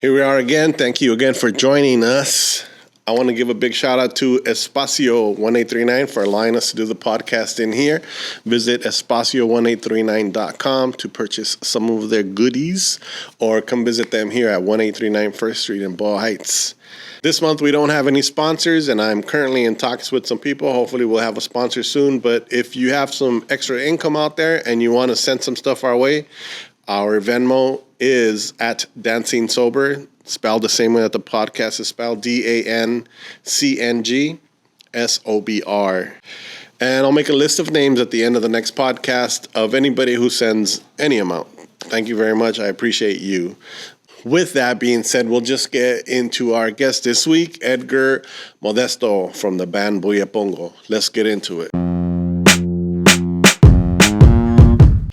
Here we are again. Thank you again for joining us. I want to give a big shout out to Espacio 1839 for allowing us to do the podcast in here. Visit espacio1839.com to purchase some of their goodies or come visit them here at 1839 First Street in Boyle Heights. This month we don't have any sponsors and I'm currently in talks with some people. Hopefully we'll have a sponsor soon. But if you have some extra income out there and you want to send some stuff our way, our Venmo is at DANCNG SOBR, spelled the same way that the podcast is spelled, DANCNG SOBR. And I'll make a list of names at the end of the next podcast of anybody who sends any amount. Thank you very much. I appreciate you. With that being said, we'll just get into our guest this week, Edgar Modesto from the band Buyepongo. Let's get into it.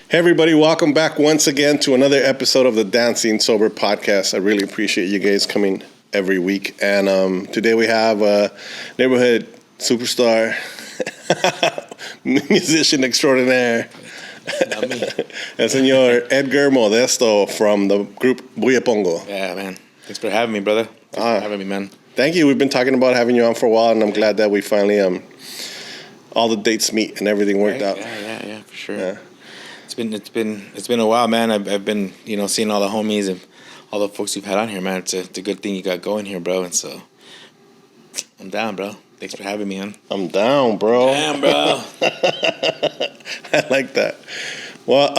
Hey everybody, welcome back once again to another episode of the DANCNG SOBR podcast. I really appreciate you guys coming every week. And today we have a neighborhood superstar, musician extraordinaire, El Señor Edgar Modesto from the group Buyepongo. Yeah, man. Thanks for having me, brother. Thanks for having me, man. Thank you. We've been talking about having you on for a while, and I'm glad that we finally all the dates meet and everything worked out. Yeah, for sure. Yeah. It's been a while, man. I've been seeing all the homies and all the folks you've had on here, man. It's a good thing you got going here, bro. And so I'm down, bro. Thanks for having me, man. I'm down, bro. Damn, bro. I like that. Well,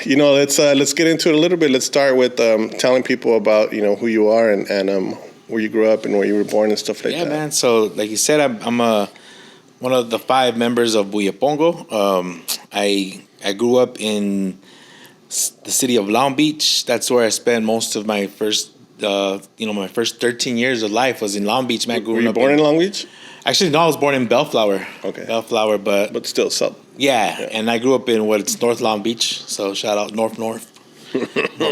let's get into it a little bit. Let's start with telling people about who you are and where you grew up and where you were born and stuff like that. Yeah, man. So like you said, I'm one of the 5 members of Buyepongo. I grew up in the city of Long Beach. That's where I spent most of my first, my first 13 years of life was in Long Beach, man. Were you born in Long Beach? Actually, no, I was born in Bellflower. Okay. Bellflower, but still south. Yeah, and I grew up in it's North Long Beach. So shout out North North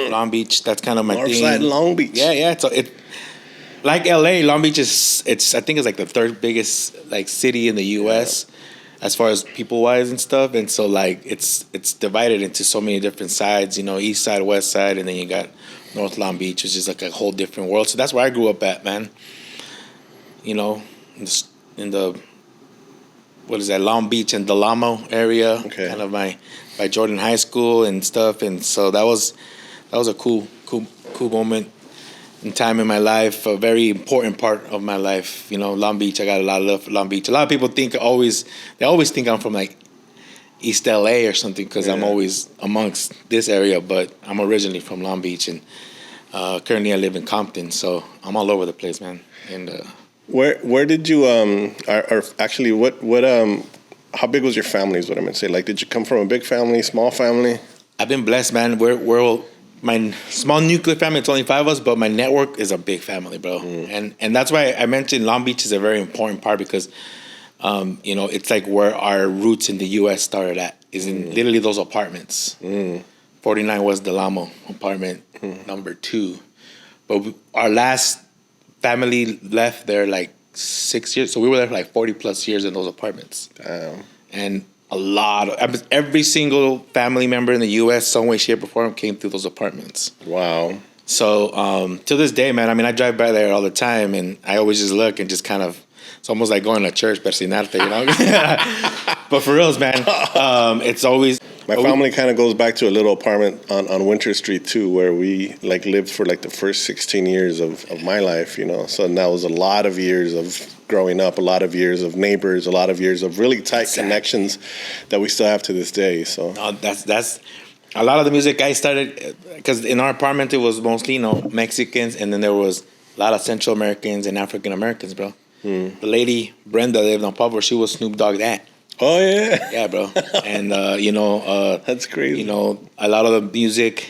Long Beach. That's kind of my North thing. Side Long Beach. Yeah. So it like LA, Long Beach is I think it's like the 3rd biggest city in the U.S. As far as people wise and stuff, and so like it's divided into so many different sides. East side, west side, and then you got North Long Beach, which is like a whole different world. So that's where I grew up at, man. In the what is that, Long Beach and Del Amo area, kind of by Jordan High School and stuff, and so that was a cool moment in time in my life, a very important part of my life. Long Beach, I got a lot of love for Long Beach. A lot of people they always think I'm from like East LA or something because I'm always amongst this area, but I'm originally from Long Beach and currently I live in Compton, so I'm all over the place, man. And where did you or actually what how big was your family is what I'm gonna say? Like, did you come from a big family, small family? I've been blessed, man. We're my small nuclear family, it's only 5 of us, but my network is a big family, bro. And that's why I mentioned Long Beach is a very important part because it's like where our roots in the U.S. started at, is in literally those apartments. 49 was Del Amo apartment number 2. But our last family left there like 6 years. So we were there for like 40 plus years in those apartments. Damn. And every single family member in the U.S., some way, shape, or form, came through those apartments. Wow. So to this day, man, I mean, I drive by there all the time, and I always just look and just kind of, it's almost like going to church, but sin arte, But for reals, man, it's always... My family kind of goes back to a little apartment on Winter Street, too, where we lived for the first 16 years of my life, So that was a lot of years of growing up, a lot of years of neighbors, a lot of years of really tight connections that we still have to this day. So that's a lot of the music I started, because in our apartment it was mostly Mexicans, and then there was a lot of Central Americans and African Americans, bro. The lady Brenda lived on Pablo. She was Snoop Dogg's aunt. Oh yeah, yeah, bro. And that's crazy. A lot of the music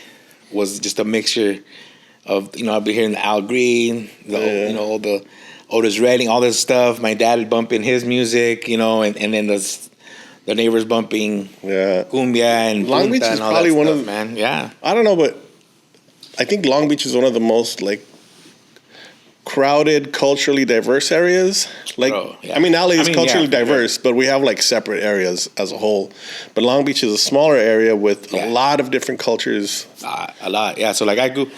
was just a mixture of I'll be hearing the Al Green, all the Otis Redding, all this stuff. My dad bumping his music, and then the neighbors bumping cumbia and Long Beach is probably one of man. Yeah, I don't know, but I think Long Beach is one of the most crowded, culturally diverse areas. LA is culturally diverse, but we have separate areas as a whole. But Long Beach is a smaller area with a lot of different cultures. A lot, yeah. So I grew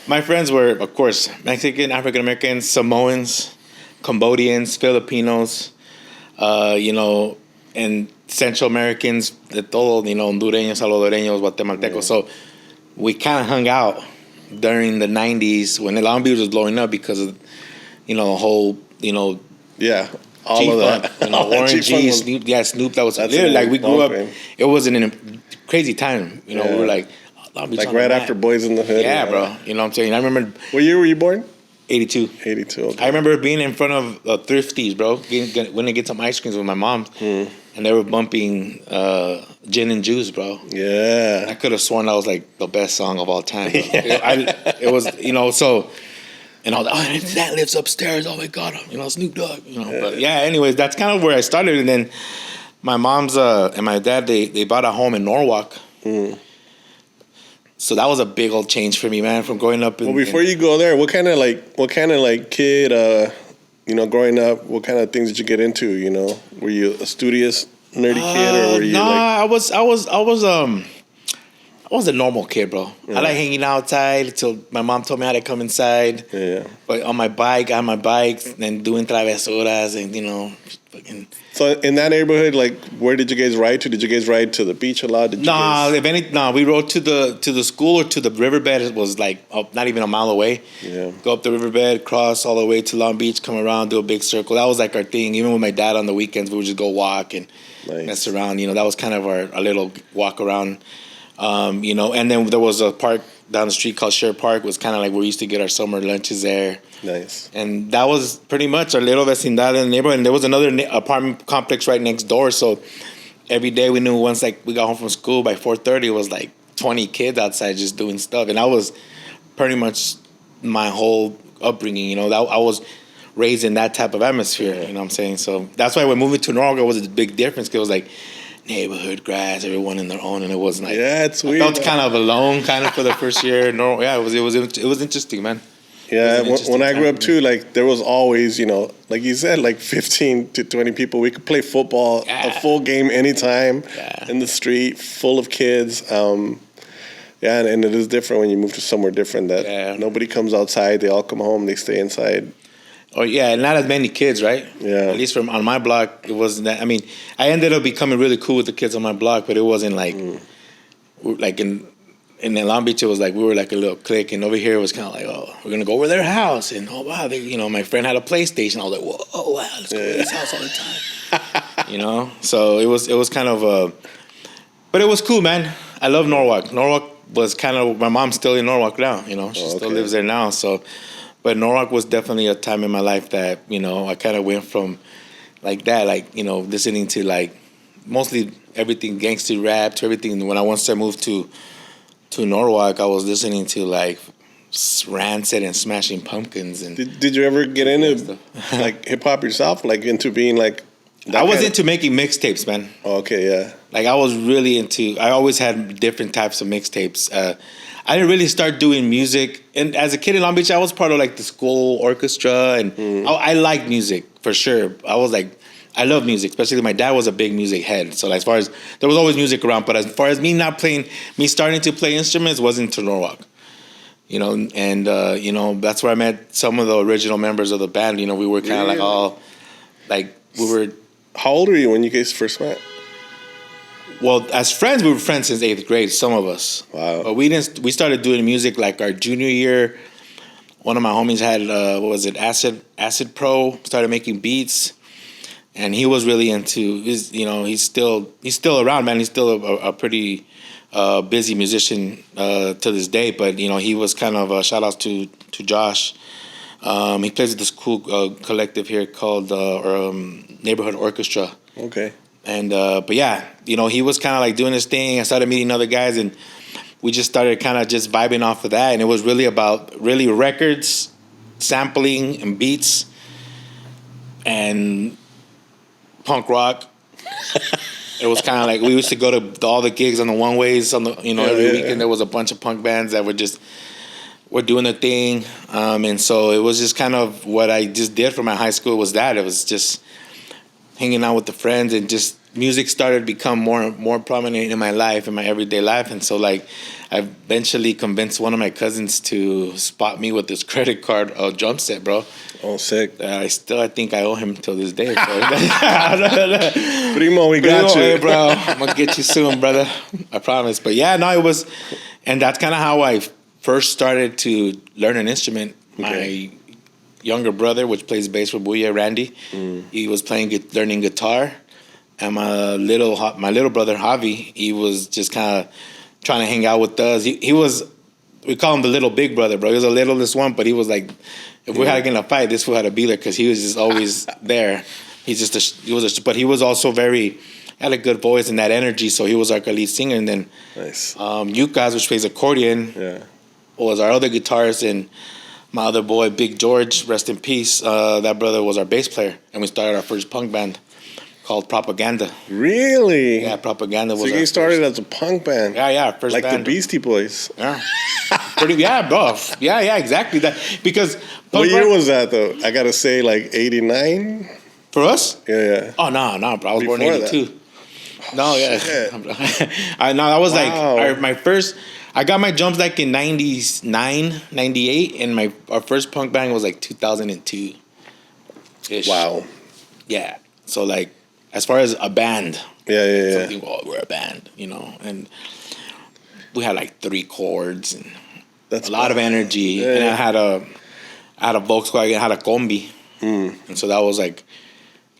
My friends were, of course, Mexican, African Americans, Samoans, Cambodians, Filipinos, and Central Americans, de todo, Hondureños, Salvadoreños, Guatemaltecos. Yeah. So we kind of hung out during the 90s when Long Beach was blowing up because of, the whole, yeah, all G-Funk, of that. Warren G, Snoop, Snoop, that was literally like we grew up. It was a crazy time, we were like, Long Beach like right after Boys in the Hood. Yeah, bro. You know what I'm saying? I remember. What year were you born? 82. 82. Okay. I remember being in front of Thrifties, bro. When they get some ice creams with my mom, and they were bumping Gin and Juice, bro. Yeah. I could have sworn that was like the best song of all time. It was, so, and I was like, that lives upstairs. Oh my God, Snoop Dogg. But yeah. Anyways, that's kind of where I started, and then my mom's and my dad they bought a home in Norwalk. So that was a big old change for me, man, from growing up. Well, before you go there, what kind of kid, growing up, what kind of things did you get into? Were you a studious, nerdy kid, or were you I was a normal kid, bro. Yeah. I like hanging outside until my mom told me how to come inside. Yeah. But on my bike, and doing travesuras and fucking. So in that neighborhood, where did you guys ride to? Did you guys ride to the beach a lot? We rode to the school or to the riverbed. It was not even a mile away. Yeah. Go up the riverbed, cross all the way to Long Beach, come around, do a big circle. That was our thing. Even with my dad on the weekends, we would just go walk and mess around. That was kind of our little walk around. And then there was a park down the street called Sher Park. It was kind of like where we used to get our summer lunches there. Nice. And that was pretty much our little vecindad in the neighborhood. And there was another apartment complex right next door. So every day we knew once we got home from school by 4:30, it was 20 kids outside just doing stuff. And that was pretty much my whole upbringing. I was raised in that type of atmosphere. You know what I'm saying? So that's why when moving to Norwalk, it was a big difference. It was neighborhood grass, everyone in their own, and it wasn't it's weird. I felt kind of alone, for the first year. No, yeah, it was interesting, man. Yeah, when I grew up too, there was always, like you said, 15 to 20 people. We could play football, a full game anytime in the street, full of kids. And it is different when you move to somewhere different. That nobody comes outside; they all come home, they stay inside. Oh yeah, and not as many kids, right? Yeah. At least on my block, it wasn't that. I mean, I ended up becoming really cool with the kids on my block, but it wasn't in Long Beach. It was we were a little clique, and over here it was kind of we're gonna go over their house, and wow, my friend had a PlayStation. I was like, whoa, wow, let's go to his house all the time. So it was kind of but it was cool, man. I love Norwalk. Norwalk was kind of, my mom's still in Norwalk now. She still lives there now, so. But Norwalk was definitely a time in my life that, I kind of went from listening to mostly everything gangster rap to everything. When I once I moved to Norwalk, I was listening to Rancid and Smashing Pumpkins. And did you ever get into hip hop yourself? Into being I was into making mixtapes, man. Oh, okay, yeah. I was really I always had different types of mixtapes. I didn't really start doing music. And as a kid in Long Beach, I was part of the school orchestra. And I liked music, for sure. I was I love music, especially my dad was a big music head. So as far as, there was always music around. But as far as me starting to play instruments wasn't to Norwalk. And that's where I met some of the original members of the band. We were kind of we were. How old were you when you guys first met? Well, as friends, we were friends since 8th grade, some of us. Wow. But we started doing music our junior year. One of my homies had, Acid Pro, started making beats. And he was really into, he's still around, man. He's still a pretty busy musician to this day. But, he was kind of a shout out to Josh. He plays with this cool collective here called Neighborhood Orchestra. Okay. And but yeah, he was kind of doing his thing. I started meeting other guys, and we just started kind of just vibing off of that. And it was really about records, sampling, and beats, and punk rock. It was kind of we used to go to all the gigs on the one ways on the every weekend. There was a bunch of punk bands that were doing their thing, and so it was just kind of what I just did for my high school. Was that it was just hanging out with the friends, and just music started to become more prominent in my life, in my everyday life. And so I eventually convinced one of my cousins to spot me with this credit card drum set, bro. Oh, sick. I think I owe him till this day. Primo, we got you. Hey, bro. I'm going to get you soon, brother. I promise. But yeah, no, it was, and that's kind of how I first started to learn an instrument. Okay. My younger brother, which plays bass for Buya, Randy, he was learning guitar. And my little brother, Javi, he was just kind of trying to hang out with us. He was, we call him the little big brother, bro. He was the littlest one, but he was like, if we had to get in a fight, this fool had to be there because he was just always there. But he was also had a good voice and that energy, so he was like a lead singer. And then nice. Yuka, which plays accordion, was our other guitarist, and my other boy, Big George, rest in peace. That brother was our bass player, and we started our first punk band called Propaganda. Really? Yeah, Propaganda was. So you started as a punk band? Yeah, first like band. the Beastie Boys. Yeah, bro. Yeah, exactly. That because. What year was that though? I gotta say, like 89. For us? Yeah. Oh no, bro. I was born in '82. That. No, yeah. That was like my first. I got my jumps like in 99, 98, and our first punk band was like 2002. -ish. Wow. Yeah. So like, as far as a band, yeah. We're a band, and we had like 3 chords and that's a lot of energy. Yeah. And I had a Volkswagen, I had a combi, and so that was like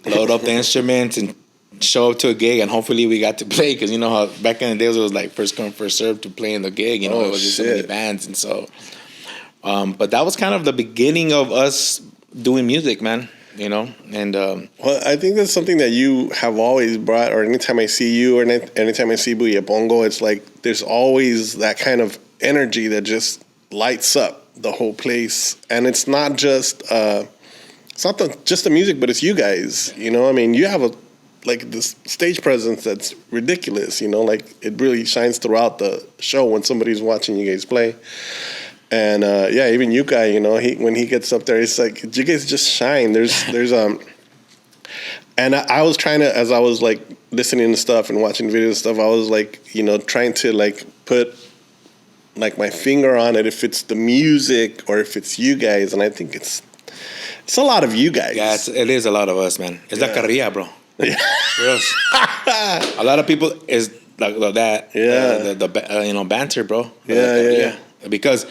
load up the instruments and show up to a gig, and hopefully we got to play, because you know how back in the days it was like first come first serve to play in the gig. It was just so many bands, and so. But that was kind of the beginning of us doing music, man. And well, I think that's something that you have always brought, or anytime I see you, or anytime I see Buyepongo, it's like there's always that kind of energy that just lights up the whole place. And it's not just just the music, but it's you guys. I mean, you have this stage presence that's ridiculous. Like it really shines throughout the show when somebody's watching you guys play. And even Yuka, when he gets up there, it's like you guys just shine. There's and I was trying to, as I was like listening to stuff and watching videos and stuff, I was like, trying to like put like my finger on it, if it's the music or if it's you guys, and I think it's a lot of you guys. Yeah, it is a lot of us, man. It's la carrilla, bro. Yeah. A lot of people is like that. Yeah. The banter, bro. Yeah. Because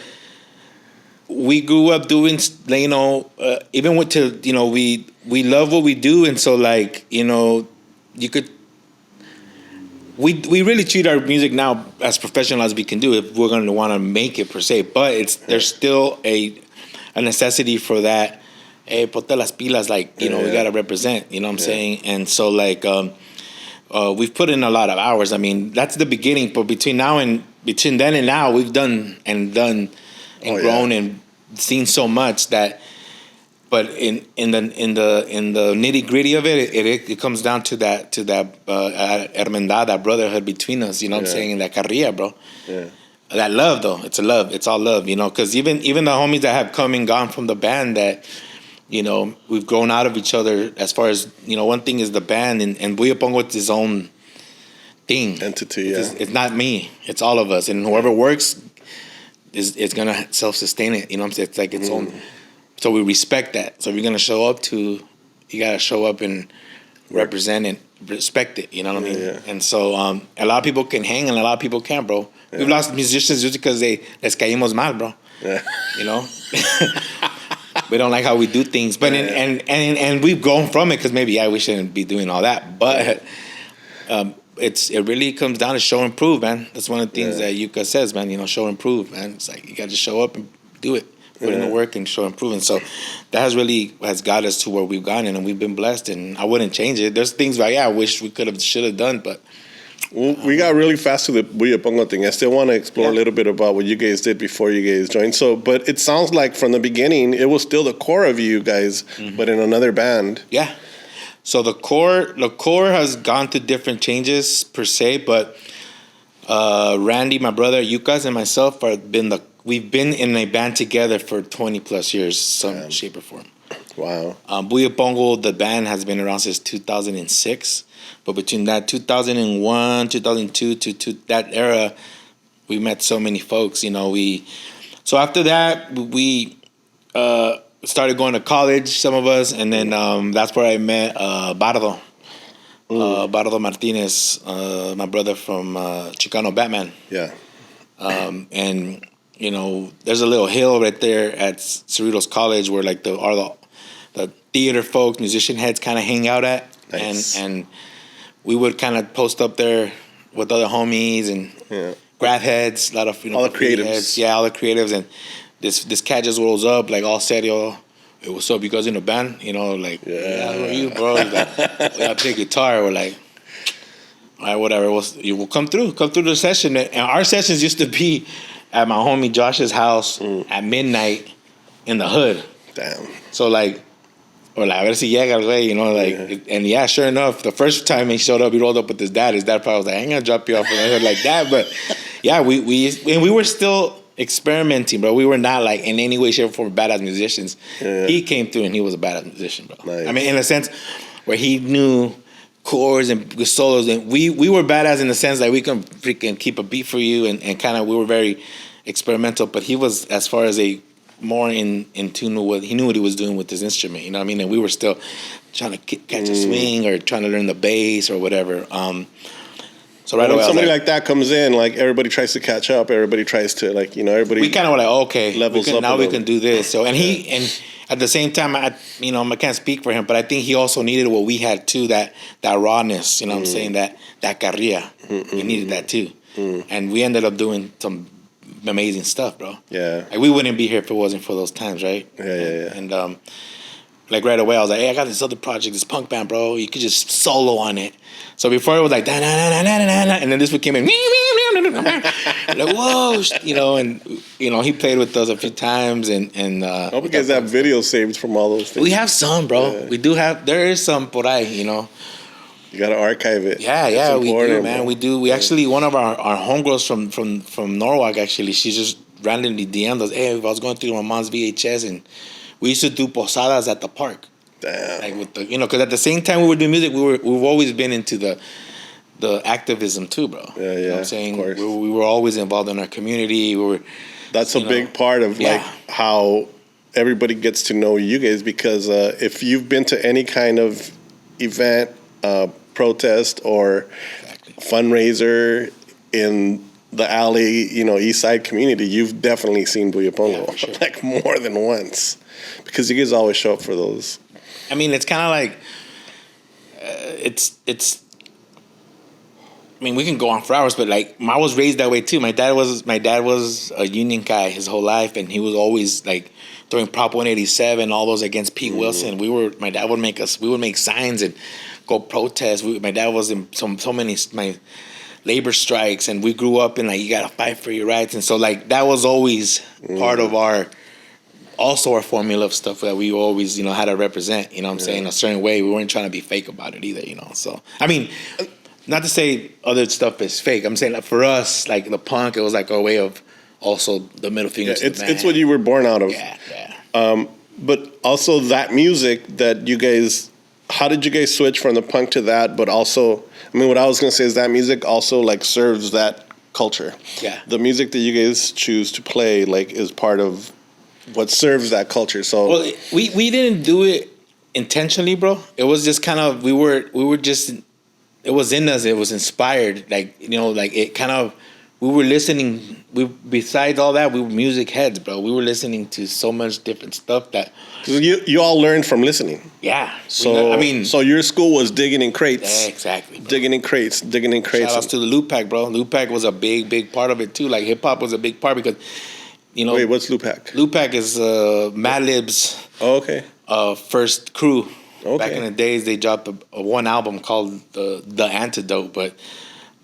we grew up doing, even we love what we do, and so like, you could. We really treat our music now as professional as we can do if we're going to want to make it per se, but there's still a necessity for that. Hey, ponte las pilas, like, we got to represent, what I'm saying? And so like, we've put in a lot of hours. I mean, that's the beginning, but between then and now, we've done and grown and seen so much that. But in the nitty gritty of it comes down to that hermandad, that brotherhood between us. You know what I'm saying? In that carrilla, bro. Yeah. That love, though, it's a love. It's all love, because even the homies that have come and gone from the band, that we've grown out of each other. As far as one thing is the band, and Buyepongo, it's his own thing, entity. It's not me. It's all of us, and whoever works is gonna self-sustain it. You know what I'm saying? It's like its own. So we respect that. So if you're going to show up you got to show up and represent and respect it. You know what I mean? Yeah. And so a lot of people can hang and a lot of people can't, bro. Yeah. We've lost musicians just because les caímos mal, bro. Yeah. We don't like how we do things. But and we've grown from it, because maybe, we shouldn't be doing all that. But it really comes down to show and prove, man. That's one of the things that Yuka says, man. Show and prove, man. It's like you got to show up and do it. Put in the work and show improvement. So that has got us to where we've gotten, and we've been blessed, and I wouldn't change it. There's things I wish we should have done, but we got really fast to the Buyepongo thing. I still want to explore a little bit about what you guys did before you guys joined. So, but it sounds like from the beginning it was still the core of you guys, but in another band. Yeah. So the core has gone through different changes per se, but Randy, my brother, Yukas, and myself we've been in a band together for 20 plus years, some shape or form. Wow. Buyepongo, the band, has been around since 2006. But between that 2001, 2002 to that era, we met so many folks. You know, so after that we started going to college, some of us, and then that's where I met Bardo. Bardo Martinez, my brother from Chicano Batman. Yeah. And you know, there's a little hill right there at Cerritos College where like the theater folks, musician heads kind of hang out at. Nice. And we would kind of post up there with other homies and grab heads, a lot of, you know, all the creatives. Heads. Yeah, all the creatives. And this cat just rolls up like all serio. Hey, what's up? You guys in a band? You know, like, yeah, who are you, bro? He's like, I play guitar. We're like, all right, whatever. You will come through the session. And our sessions used to be at my homie Josh's house at midnight in the hood. Damn. So like, or like, a ver si llega el güey, you know, like, and yeah, sure enough, the first time he showed up, he rolled up with his dad. His dad probably was like, I ain't gonna drop you off in the hood like that. But yeah, we were still experimenting, bro. We were not like in any way, shape, or form badass musicians. Yeah. He came through and he was a badass musician, bro. Nice. I mean, in a sense where he knew chords and solos, and we were badass in the sense that we can freaking keep a beat for you, and kind of we were very experimental. But he was, as far as a more in tune with what he knew what he was doing with his instrument, you know what I mean? And we were still trying to catch a swing or trying to learn the bass or whatever. So right away, when somebody like that comes in, like everybody tries to catch up. Everybody tries to, like, you know, everybody. We kind of were like, okay, levels up. Now we can do this. So, and he, and at the same time, I can't speak for him, but I think he also needed what we had too, that rawness. You know what I'm saying? That carrilla. He needed that too, and we ended up doing some amazing stuff, bro. Yeah. Like, we wouldn't be here if it wasn't for those times, right? Yeah. And like right away, I was like, hey, I got this other project, this punk band, bro. You could just solo on it. So before it was like, da, da, da, da, da, da, and then this one came in, like, whoa, you know, and, you know, he played with us a few times, and I hope you guys have videos saved from all those things. We have some, bro. Yeah. We do have, there is some por ahí, you know. You got to archive it. Yeah, we do, man. Bro. We do. We actually, one of our homegirls from Norwalk, actually, she just randomly DM'd us, hey, I was going through my mom's VHS, and we used to do posadas at the park. Damn. Like with the, you know, because at the same time we were doing music, we've always been into the activism too, bro. Yeah, you know what I'm saying? We were always involved in our community. That's a big part of like how everybody gets to know you guys, because if you've been to any kind of event, protest, or fundraiser in the alley, you know, East Side community, you've definitely seen Buyepongo, sure. Like more than once, because you guys always show up for those. I mean, it's kind of like it's. I mean, we can go on for hours, but like, I was raised that way too. My dad was a union guy his whole life, and he was always like throwing Prop 187, all those against Pete Wilson. My dad would we would make signs and go protest. My dad was in so many my labor strikes, and we grew up in like, you gotta fight for your rights, and so like that was always part of our formula of stuff that we always, you know, had to represent, you know what I'm saying, a certain way. We weren't trying to be fake about it either, you know. So I mean, not to say other stuff is fake. I'm saying that for us, like the punk, it was like our way of also the middle finger. Yeah, it's what you were born out of. Yeah. But also that music that you guys, how did you guys switch from the punk to that? But also, I mean, what I was gonna say is that music also like serves that culture. Yeah. The music that you guys choose to play like is part of what serves that culture. So well, we didn't do it intentionally, bro. It was just kind of we were just, it was in us. It was inspired, like, you know, like it kind of, we were listening. Besides all that, we were music heads, bro. We were listening to so much different stuff that you all learned from listening. Yeah. So I mean, so your school was digging in crates. Yeah, exactly. Bro. Digging in crates. Shout outs to the Loop Pack, bro. Loop Pack was a big part of it too. Like hip hop was a big part because, you know. Wait, what's Loop Pack? Loop Pack is Madlib's first crew. Okay. Back in the days, they dropped one album called The Antidote, but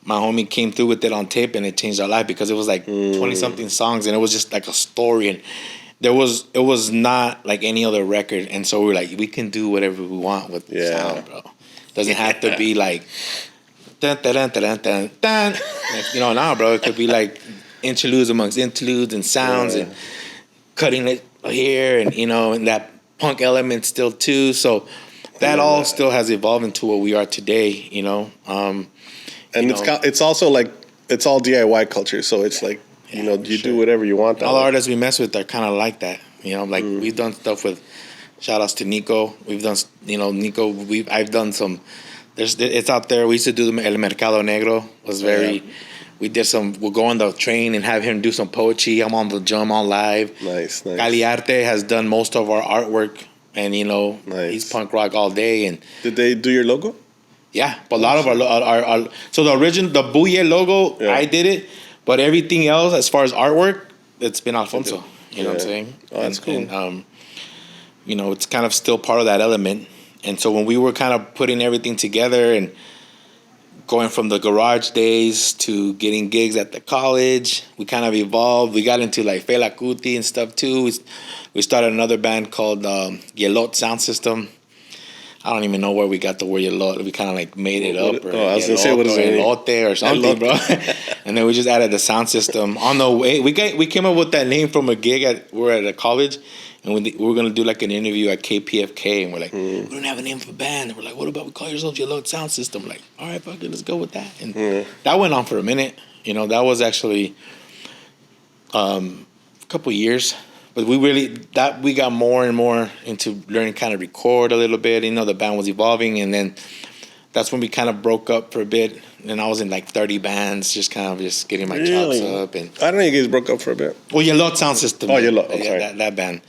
my homie came through with it on tape, and it changed our life because it was like 20-something songs, and it was just like a story, and it was not like any other record, and so we were like, we can do whatever we want with the sound, bro. Doesn't have to be like dun, dun, dun, dun, dun, dun. Like, you know, now, bro, it could be like interludes amongst interludes and sounds and cutting it here, and, you know, and that punk element still too. So that all still has evolved into what we are today, you know. And it's also like it's all DIY culture, so it's like you do whatever you want. All the artists we mess with are kind of like that. Like we've done stuff with. Shout outs to Nico. We've done Nico. I've done some. It's out there. We used to do El Mercado Negro. Was very. We did some. We'll go on the train and have him do some poetry. I'm on the drum on live. Nice. Caliarte has done most of our artwork, and he's punk rock all day. And did they do your logo? Yeah, but a lot of our so the Buye logo, I did it, but everything else as far as artwork, it's been Alfonso. You know what I'm saying? Oh, that's cool. And, it's kind of still part of that element. And so when we were kind of putting everything together and going from the garage days to getting gigs at the college, we kind of evolved. We got into like Fela Kuti and stuff too. We started another band called Yelot Sound System. I don't even know where we got the word Yelot. We kind of like made it up. I was going to say, what is it? Elote or something, bro. And then we just added the sound system. On the way, we came up with that name from a gig we're at a college. And we were going to do like an interview at KPFK. And we're like, we don't have a name for a band. And we're like, what about we call yourselves Yellow Sound System? We're like, all right, fuck it, let's go with that. And that went on for a minute. That was actually a couple years. But we got more and more into learning kind of record a little bit. The band was evolving. And then that's when we kind of broke up for a bit. And I was in like 30 bands, just getting my chops up. And I don't know, you guys broke up for a bit. Well, Yelot Sound System. Oh, Yelot, I'm sorry. That band.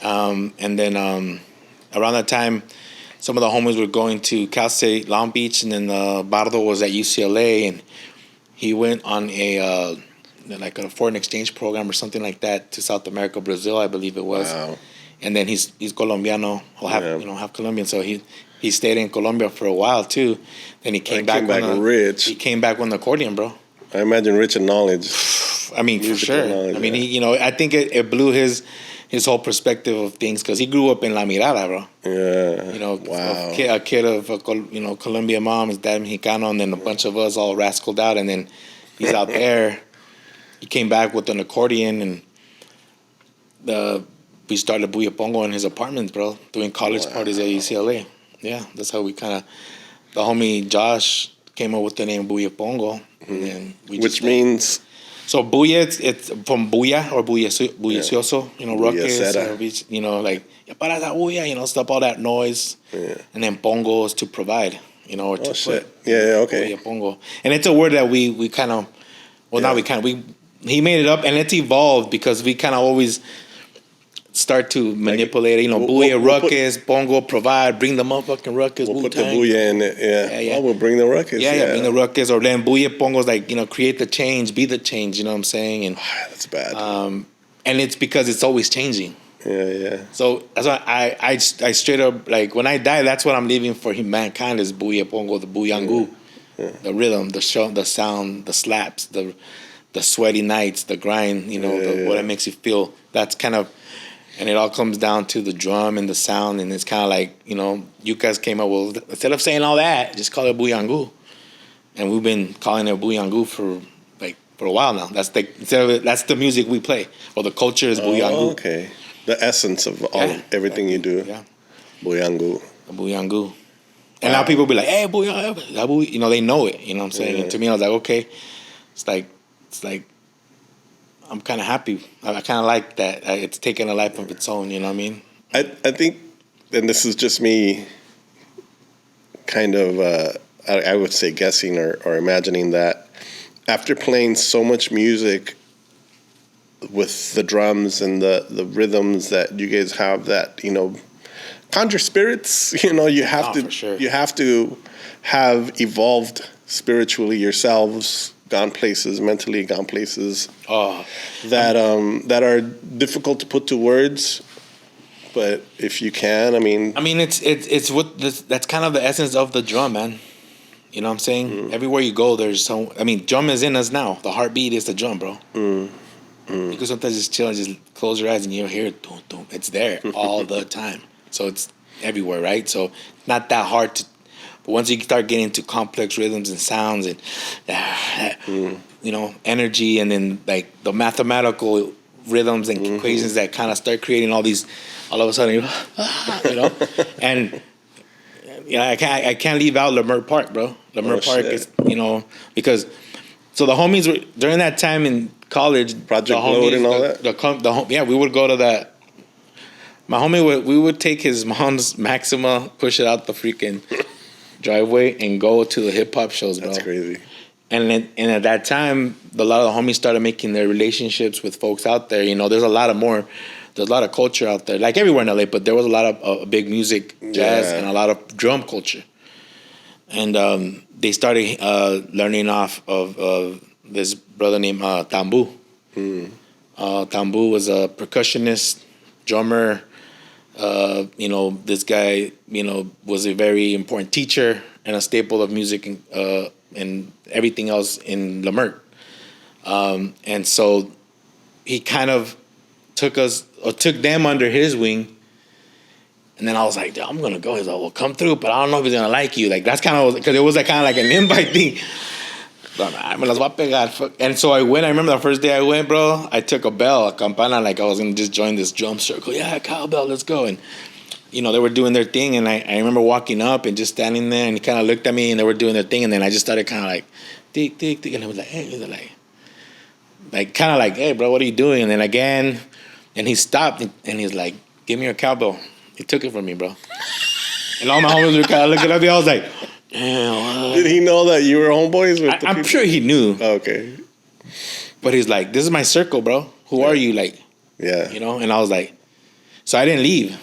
And then around that time, some of the homies were going to Cal State Long Beach, and then Bardo was at UCLA, and he went on a foreign exchange program or something like that to South America, Brazil, I believe it was. Wow. And then he's Colombiano, or half Colombian, so he stayed in Colombia for a while too. Then he came back rich. He came back with an accordion, bro. I imagine rich in knowledge. I mean, for sure. Knowledge, I mean, I think it blew his whole perspective of things, because he grew up in La Mirada, bro. Yeah. Wow. A kid of Colombian mom, his dad Mexicano, and then a bunch of us all rascaled out, and then he's out there. He came back with an accordion, and we started Buyepongo in his apartment, bro, doing college parties at UCLA. Yeah, that's how we kind of. The homie Josh came up with the name Buyepongo, and then which means. So buya, it's from buya or bullicioso, ruckus, like ya para esa buya, stop all that noise. Yeah. And then pongo is to provide, or to shit. put. Yeah, okay. Pongo. And it's a word that we kind of, he made it up, and it's evolved because we kind of always start to manipulate it, buya, ruckus, pongo, provide, bring the motherfucking ruckus. We'll put the buya in it, yeah. Oh, we'll bring the ruckus. Yeah, bring the ruckus. Or then buya, pongo is like, create the change, be the change, you know what I'm saying? And that's bad. And it's because it's always changing. Yeah. So that's why I straight up, like, when I die, that's what I'm leaving for mankind is buya, pongo, the buyangu. Yeah. The rhythm, the sound, the slaps, the sweaty nights, the grind, what it makes you feel. That's kind of. And it all comes down to the drum and the sound, and it's kind of like, you guys came up with, instead of saying all that, just call it buyangu. And we've been calling it buyangu for a while now. That's the music we play, or the culture is buyangu. Oh, okay. The essence of everything you do. Yeah. Buyangu. Buyangu. And now people be like, hey, buyangu. They know it, you know what I'm saying? And to me, I was like, okay. It's like, I'm kind of happy. I kind of like that. It's taken a life of its own, you know what I mean? I think, and this is just me kind of, I would say guessing or imagining that after playing so much music with the drums and the rhythms that you guys have that, conjure spirits, you have to, for sure. You have to have evolved spiritually yourselves, gone places, mentally gone places that are difficult to put to words. But if you can, I mean, it's what that's kind of the essence of the drum, man. You know what I'm saying? Mm. Everywhere you go, there's drum is in us now. The heartbeat is the drum, bro. You can sometimes just chill and just close your eyes and you'll hear it. Doom, doom. It's there all the time. So it's everywhere, right? So not that hard to. But once you start getting into complex rhythms and sounds and energy, and then like the mathematical rhythms and equations that kind of start creating all of a sudden, and I can't leave out Leimert Park, bro. Leimert Park is, because So the homies were during that time in college. Project Load and all that. Yeah, we would go to that. My homie we would take his mom's Maxima, push it out the freaking driveway, and go to the hip hop shows, bro. That's crazy. And at that time, a lot of the homies started making their relationships with folks out there. You know, there's a lot of culture out there, like everywhere in LA, but there was a lot of big music, jazz, and a lot of drum culture. And they started learning off of this brother named Tambu. Tambu was a percussionist, drummer. You know, this guy, you know, was a very important teacher and a staple of music and everything else in Leimert. And so he kind of took them under his wing. And then I was like, I'm going to go. He's like, well, come through, but I don't know if he's going to like you. Like, that's kind of, because it was like kind of like an invite thing. And so I went. I remember the first day I went, bro, I took a bell, a campana, like I was going to just join this drum circle. Yeah, cowbell, let's go. And, you know, they were doing their thing. And I remember walking up and just standing there. And he kind of looked at me and they were doing their thing. And then I just started kind of like, tick, tick, tick. And I was like, hey, kind of like, hey, bro, what are you doing? And then again, and he stopped and he's like, give me your cowbell. He took it from me, bro. And all my homies were kind of looking at me. I was like, damn. Did he know that you were homeboys with the I'm people? sure he knew. Okay. But he's like, this is my circle, bro. Who are you? Like, yeah. You know? And I was like, so I didn't leave.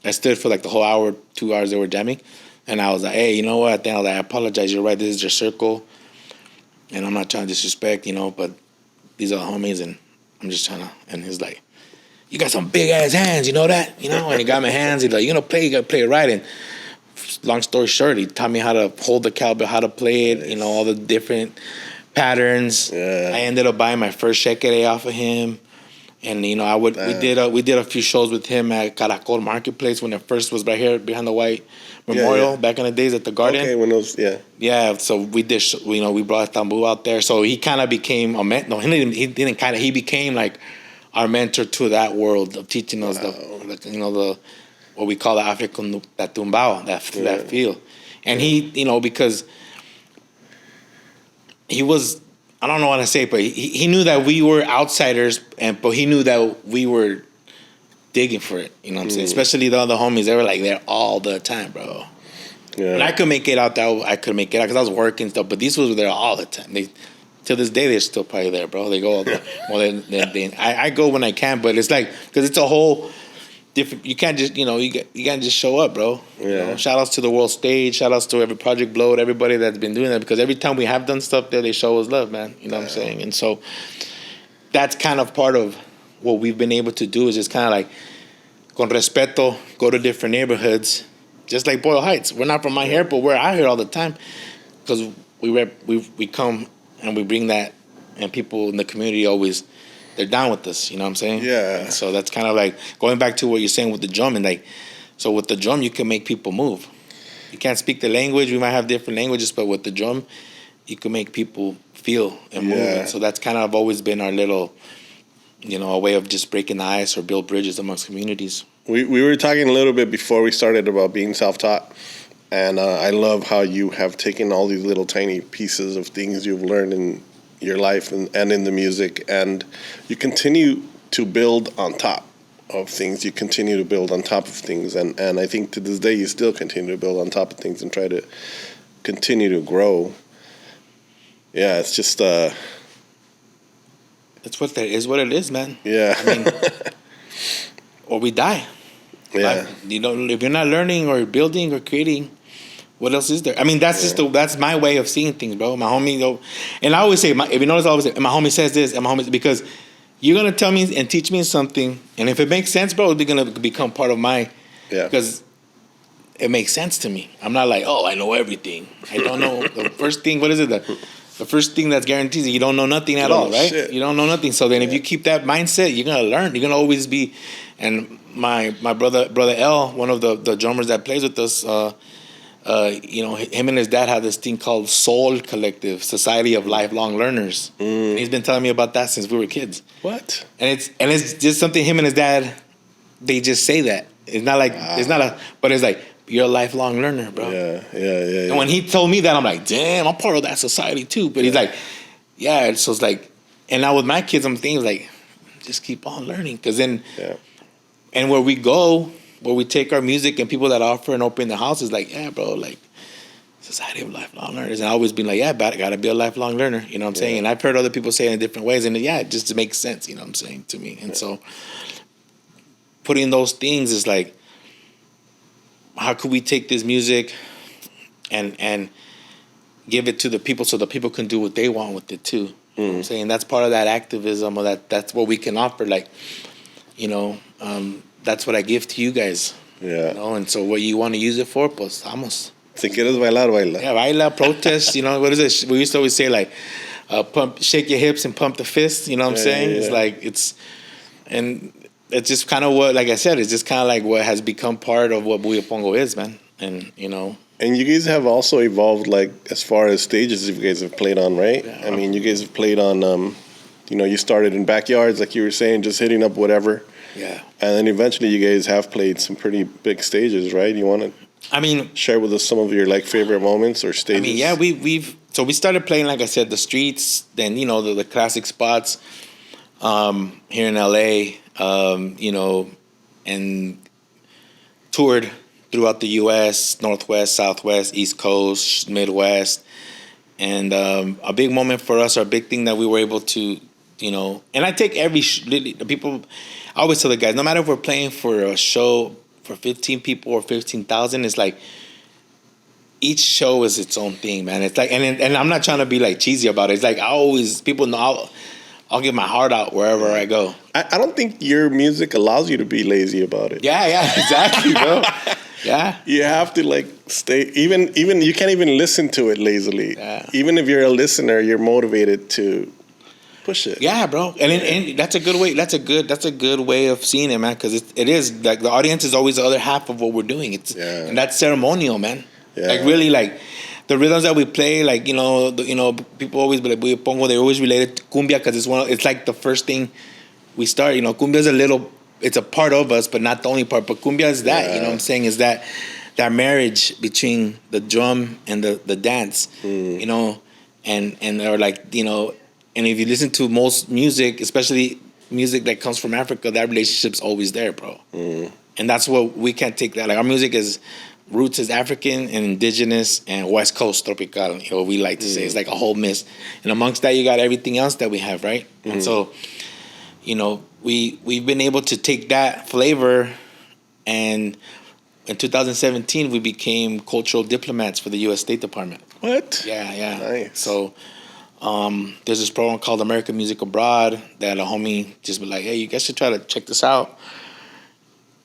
I stood for like the whole hour, 2 hours they were jamming. And I was like, hey, you know what? Then I was like, I apologize. You're right. This is your circle. And I'm not trying to disrespect, you know, but these are the homies. And I'm just trying to. And he's like, you got some big ass hands, you know that? You know? And he got my hands. He's like, you got to play it right. And long story short, he taught me how to hold the cowbell, how to play it, you know, all the different patterns. Yeah. I ended up buying my first shekere off of him. And, you know, we did a few shows with him at Caracol Marketplace when it first was right here behind the White Memorial back in the days at the Garden. Okay, when those, Yeah, so we did, you know, we brought Tambu out there. So he kind of became he became like our mentor to that world of teaching us what we call the African, that tumbao, that feel. And he, you know, because he was, I don't know what to say, but he knew that we were outsiders, but he knew that we were digging for it. You know what I'm saying? Especially the other homies, they were like there all the time, bro. Yeah. And I could make it out because I was working and stuff, but these was there all the time. To this day, they're still probably there, bro. They go all the I go when I can, but it's like, because it's a whole different, you can't just, you know, you can't just show up, bro. Yeah. You know? Shout outs to the world stage, shout outs to every Project Blowed, everybody that's been doing that, because every time we have done stuff there, they show us love, man. You know what I'm saying? And so that's kind of part of what we've been able to do, is just kind of like, con respeto, go to different neighborhoods, just like Boyle Heights. We're not from my here, but we're out here all the time, because we come and we bring that, and people in the community always, they're down with us, you know what I'm saying? Yeah. And so that's kind of like going back to what you're saying with the drum, and like, so with the drum you can make people move. You can't speak the language, we might have different languages, but with the drum you can make people feel and move. And so that's kind of always been our little, you know, a way of just breaking the ice or build bridges amongst communities. We were talking a little bit before we started about being self-taught, and I love how you have taken all these little tiny pieces of things you've learned in your life and in the music, and you continue to build on top of things. You continue to build on top of things, and I think to this day you still continue to build on top of things and try to continue to grow. Yeah, it's just that's what that is. What it is, man. Yeah. I mean, or we die. Yeah. You know, if you're not learning or building or creating, what else is there? I mean, that's that's my way of seeing things, bro. My homie, though, and I always say, if you notice, I always say, my homie says this, and my homie, because you're gonna tell me and teach me something, and if it makes sense, bro, it's gonna become part of my, because it makes sense to me. I'm not like, oh, I know everything. I don't know the first thing. What is it? The first thing that's guaranteed is you don't know nothing at all, right? Shit. You don't know nothing. So then, if you keep that mindset, you're gonna learn. You're gonna always be. And my brother L, one of the drummers that plays with us, you know, him and his dad have this thing called Soul Collective, Society of Lifelong Learners. And he's been telling me about that since we were kids. What? And it's just something him and his dad, they just say that. It's not like but it's like, you're a lifelong learner, bro. Yeah. And when he told me that, I'm like, damn, I'm part of that society too. But he's like, yeah, so it's like, and now with my kids, I'm thinking like, just keep on learning, because then, and where we go, where we take our music and people that offer and open the house is like, yeah, bro, like, Society of Lifelong Learners. And I always been like, yeah, but I gotta be a lifelong learner, you know what I'm saying? And I've heard other people say it in different ways, and yeah, it just makes sense, you know what I'm saying, to me. And so putting those things is like, how could we take this music and give it to the people so the people can do what they want with it too? You know what I'm saying? That's part of that activism, or that's what we can offer. Like, you know, that's what I give to you guys. Yeah. You know? And so what you want to use it for, pues vamos. Si quieres bailar, baila. Yeah, baila, protest, you know, what is it? We used to always say, like, shake your hips and pump the fist, you know what I'm saying? Yeah. It's like, and it's just kind of what, like I said, it's just kind of like what has become part of what Buyepongo is, man. And, you know. And you guys have also evolved, like, as far as stages you guys have played on, right? Yeah. I mean, you guys have played on, you know, you started in backyards, like you were saying, just hitting up whatever. Yeah. And then eventually you guys have played some pretty big stages, right? You want to share with us some of your, like, favorite moments or stages? I mean, yeah, we started playing, like I said, the streets, then, you know, the classic spots here in LA, you know, and toured throughout the U.S., Northwest, Southwest, East Coast, Midwest. And a big moment for us, or a big thing that we were able to, you know, and I take people, I always tell the guys, no matter if we're playing for a show for 15 people or 15,000, it's like, each show is its own thing, man. It's like, and I'm not trying to be like cheesy about it. It's like, people know, I'll give my heart out wherever I go. I don't think your music allows you to be lazy about it. Yeah, exactly, bro. Yeah. You have to, like, stay, even you can't even listen to it lazily. Yeah. Even if you're a listener, you're motivated to push it. Yeah, bro. And that's a good way. That's a good way of seeing it, man, because it is like the audience is always the other half of what we're doing. And that's ceremonial, man. Yeah. Like, really, like the rhythms that we play, like, you know, people always be like Buyepongo, they always relate it to cumbia, because it's like the first thing we start. You know, cumbia is it's a part of us, but not the only part. But cumbia is that, you know what I'm saying, is that marriage between the drum and the dance, you know, and they're like, you know, and if you listen to most music, especially music that comes from Africa, that relationship's always there, bro. And that's what we can't take that. Like, our music is roots is African and indigenous and West Coast tropical, you know, we like to say. It's like a whole mix. And amongst that, you got everything else that we have, right? And so, you know, we've been able to take that flavor, and in 2017 we became cultural diplomats for the U.S. State Department. What? Yeah. Nice. So there's this program called American Music Abroad that a homie just be like, hey, you guys should try to check this out.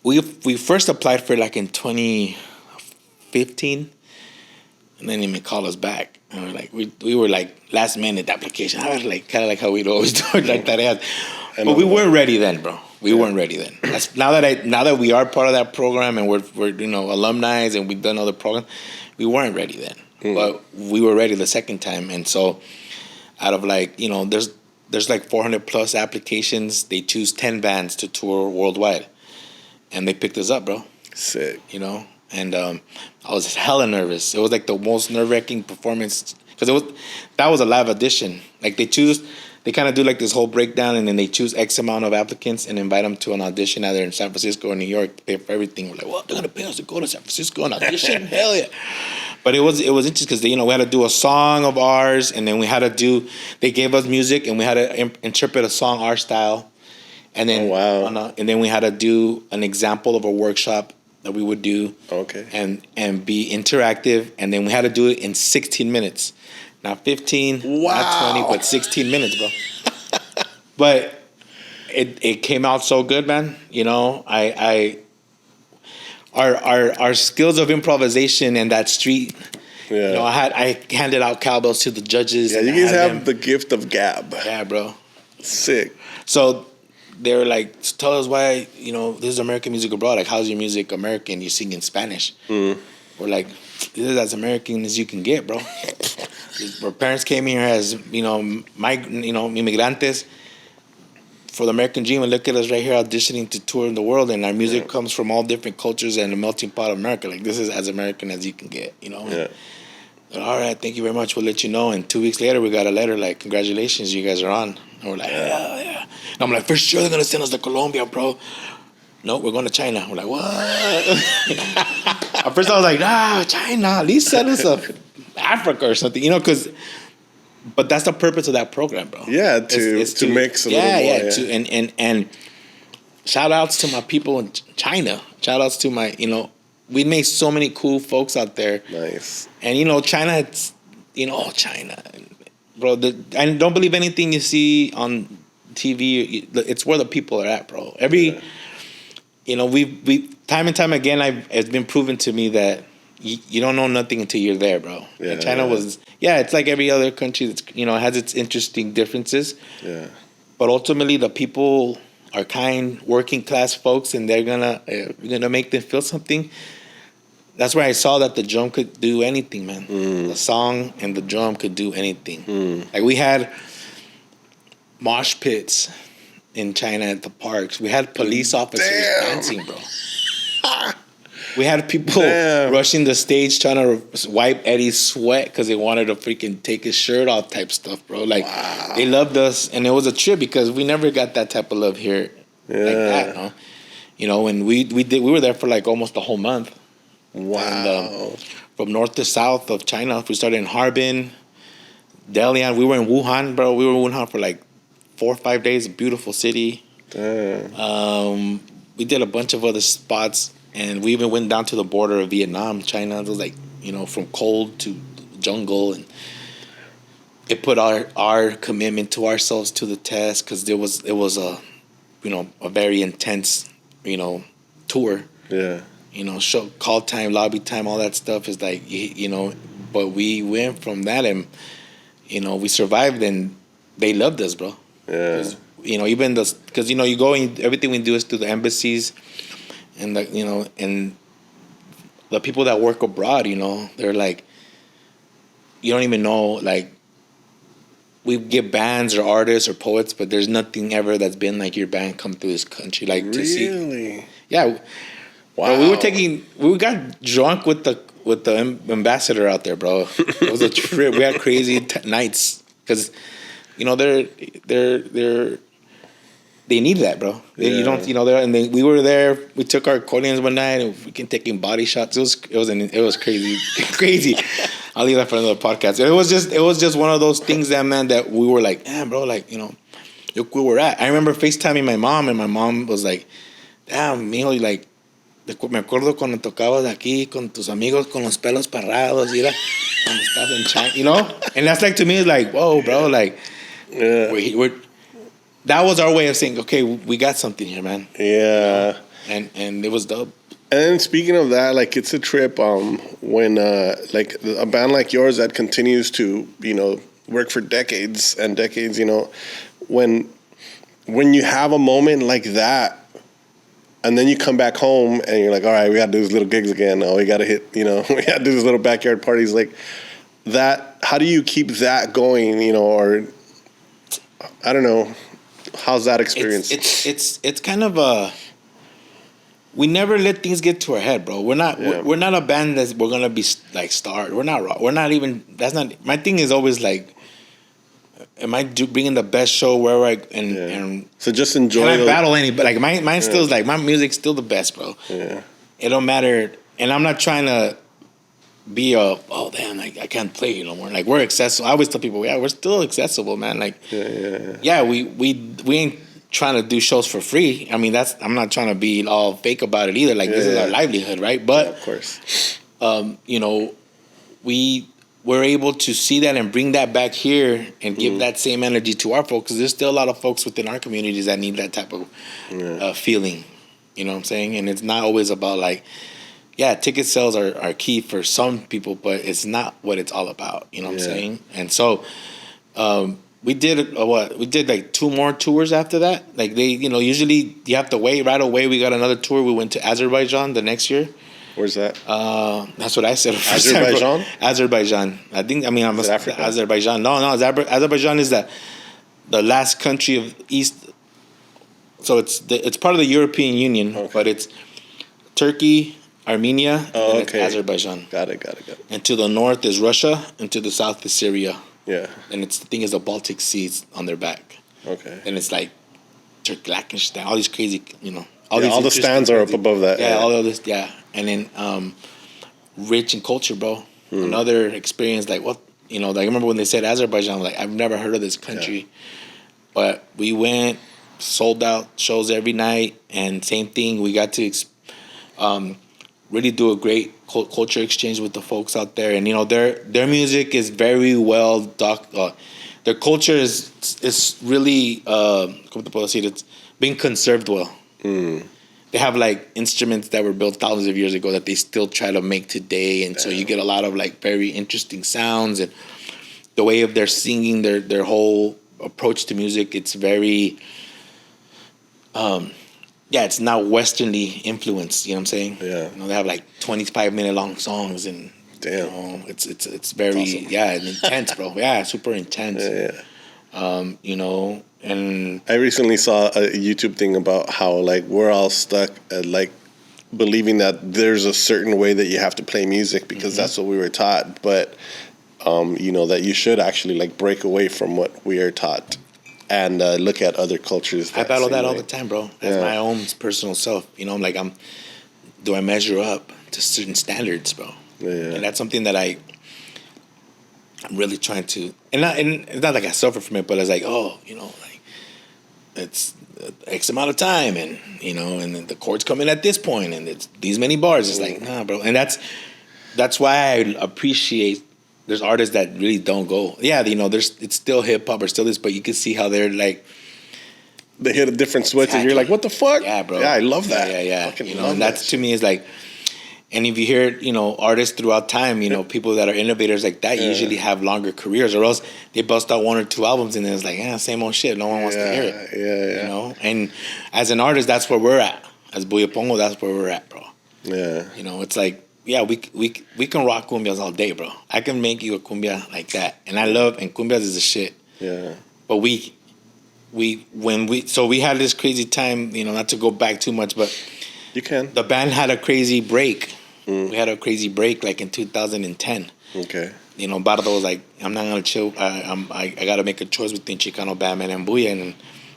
We first applied for it like in 2015, and then they call us back. And we're like, we were like last minute application. I was like, kind of like how we'd always do it, like that. But we weren't ready then, bro. We weren't ready then. Now that we are part of that program and we're you know, alumni and we've done other programs, we weren't ready then. But we were ready the second time. And so out of, like, you know, there's like 400 plus applications. They choose 10 bands to tour worldwide, and they picked us up, bro. Sick. You know, and I was hella nervous. It was like the most nerve-wracking performance, because that was a live audition. Like, they kind of do like this whole breakdown, and then they choose X amount of applicants and invite them to an audition either in San Francisco or New York, pay for everything. We're like, well, they're gonna pay us to go to San Francisco and audition? Hell yeah. But it was interesting, because we had to do a song of ours, and then they gave us music, and we had to interpret a song our style. And then, and then we had to do an example of a workshop that we would do. Okay. And be interactive, and then we had to do it in 16 minutes. Not 15, not 20, but 16 minutes, bro. But it came out so good, man. You know, our skills of improvisation and that street. Yeah. You know, I handed out cowbells to the judges. Yeah, you guys have the gift of gab. Yeah, bro. Sick. So they were like, tell us why, you know, this is American Music Abroad. Like, how's your music American? You sing in Spanish. We're like, this is as American as you can get, bro. Our parents came here as, you know, inmigrantes for the American dream, and look at us right here auditioning to tour in the world, and our music comes from all different cultures and the melting pot of America. Like, this is as American as you can get, you know. Yeah. All right, thank you very much. We'll let you know. And 2 weeks later, we got a letter like, congratulations, you guys are on. And we're like, hell yeah. And I'm like, for sure they're going to send us to Colombia, bro. No, we're going to China. We're like, what? At first I was like, China, at least send us to Africa or something, but that's the purpose of that program, bro. Yeah, to mix a little more. Yeah. And shout outs to my people in China. Shout outs to my, we made so many cool folks out there. Nice. And China, it's China, bro. I don't believe anything you see on TV. It's where the people are at, bro. We time and time again, it's been proven to me that you don't know nothing until you're there, bro. Yeah, and China was, it's like every other country that's, has its interesting differences. Yeah. But ultimately, the people are kind, working class folks, and they're gonna make them feel something. That's where I saw that the drum could do anything, man. The song and the drum could do anything. Like we had mosh pits in China at the parks. We had police officers dancing, bro. We had people rushing the stage trying to wipe Eddie's sweat because they wanted to freaking take his shirt off type stuff, bro. Like, They loved us. And it was a trip because we never got that type of love here like that, no? And we were there for like almost a whole month. Wow. And, from north to south of China. We started in Harbin, Dalian. We were in Wuhan, bro. We were in Wuhan for like 4 or 5 days. A beautiful city. Damn. We did a bunch of other spots. And we even went down to the border of Vietnam, China. It was like, from cold to jungle. And it put our commitment to ourselves to the test because it was a very intense, tour. Yeah. Show, call time, lobby time, all that stuff is like, but we went from that and, we survived and they loved us, bro. Yeah. Even because, you go and everything we do is through the embassies. And and the people that work abroad, they're like, you don't even know, like, we get bands or artists or poets, but there's nothing ever that's been like your band come through this country, like to see. Really? Yeah. Wow. We got drunk with the ambassador out there, bro. It was a trip. We had crazy nights because, they need that, bro. You don't, we were there. We took our accordions one night and we can taking body shots. It was crazy, crazy. I'll leave that for another podcast. It was just one of those things that we were like, damn, bro, like, look where we're at. I remember FaceTiming my mom and my mom was like, damn, mijo, like, me acuerdo cuando tocabas aquí con tus amigos con los pelos parados, mira, cuando estás en China, And that's like, to me, it's like, whoa, bro, like, we're that was our way of saying, okay, we got something here, man. Yeah. And it was dope. And speaking of that, like, it's a trip when like a band like yours that continues to, work for decades and decades, when you have a moment like that and then you come back home and you're like, all right, we got to do these little gigs again. Oh, we got to hit, we got to do these little backyard parties like that. How do you keep that going, or I don't know. How's that experience? It's kind of we never let things get to our head, bro. We're not a band that we're gonna be like starred. We're not even. That's not my thing. Is always like, am I bringing the best show wherever and so just enjoy. Can I battle anybody? Like mine still is like my music's still the best, bro. Yeah, it don't matter, and I'm not trying to be like I can't play you no more. Like we're accessible. I always tell people, we're still accessible, man. Like we ain't trying to do shows for free. I mean, I'm not trying to be all fake about it either. Like this is our livelihood, right? But of course, we were able to see that and bring that back here and give that same energy to our folks. Because there's still a lot of folks within our communities that need that type of feeling. You know what I'm saying? And it's not always about like. Yeah, ticket sales are key for some people, but it's not what it's all about. You know what I'm saying? And so we did We did like 2 more tours after that. Like they, usually you have to wait right away. We got another tour. We went to Azerbaijan the next year. Where's that? That's what I said. Azerbaijan? Azerbaijan. I'm Africa? Azerbaijan. No, Azerbaijan is the last country of East. So it's part of the European Union, but it's Turkey, Armenia, and okay. then it's Azerbaijan. Got it. And to the north is Russia, and to the south is Syria. Yeah. And the thing is the Baltic Sea's on their back. Okay. And it's like Turkmenistan, all these crazy, All the stands are up above that. Yeah, all of this, yeah. And then rich in culture, bro. Another experience, like what, like I remember when they said Azerbaijan, like I've never heard of this country. Yeah. But we went, sold out shows every night, and same thing, we got to really do a great culture exchange with the folks out there. And, their music is very well their culture is really, it's being conserved well. They have like instruments that were built thousands of years ago that they still try to make today, and so you get a lot of like very interesting sounds, and the way of their singing, their whole approach to music. It's very, it's not Westernly influenced. You know what I'm saying? Yeah. They have like 25-minute long songs, and it's very awesome. Intense, bro. Yeah, super intense. Yeah. And I recently saw a YouTube thing about how like we're all stuck at like believing that there's a certain way that you have to play music because that's what we were taught, but that you should actually like break away from what we are taught and look at other cultures. I battle that all the time, bro. As my own personal self, I'm like, do I measure up to certain standards, bro? Yeah. And that's something that I'm really trying to, and it's not like I suffer from it, but it's like, like it's X amount of time, and and then the chords come in at this point, and it's these many bars. It's like, nah, bro. And that's why I appreciate there's artists that really don't go. Yeah, it's still hip hop or still this, but you can see how they're like, they hit a different switch, and you're like, what the fuck? Yeah, bro. Yeah, I love that. Yeah. And that's to me is like. And if you hear, artists throughout time, people that are innovators like that usually have longer careers, or else they bust out 1 or 2 albums and then it's like, same old shit. No one wants to hear it. Yeah. And as an artist, that's where we're at. As Buyepongo, that's where we're at, bro. Yeah. It's like, we can rock cumbias all day, bro. I can make you a cumbia like that. And cumbias is the shit. Yeah. But we had this crazy time, not to go back too much, but you can. The band had a crazy break. We had a crazy break like in 2010. Okay. Bardo was like, I'm not going to chill. I got to make a choice between Chicano, Batman, and Buya, and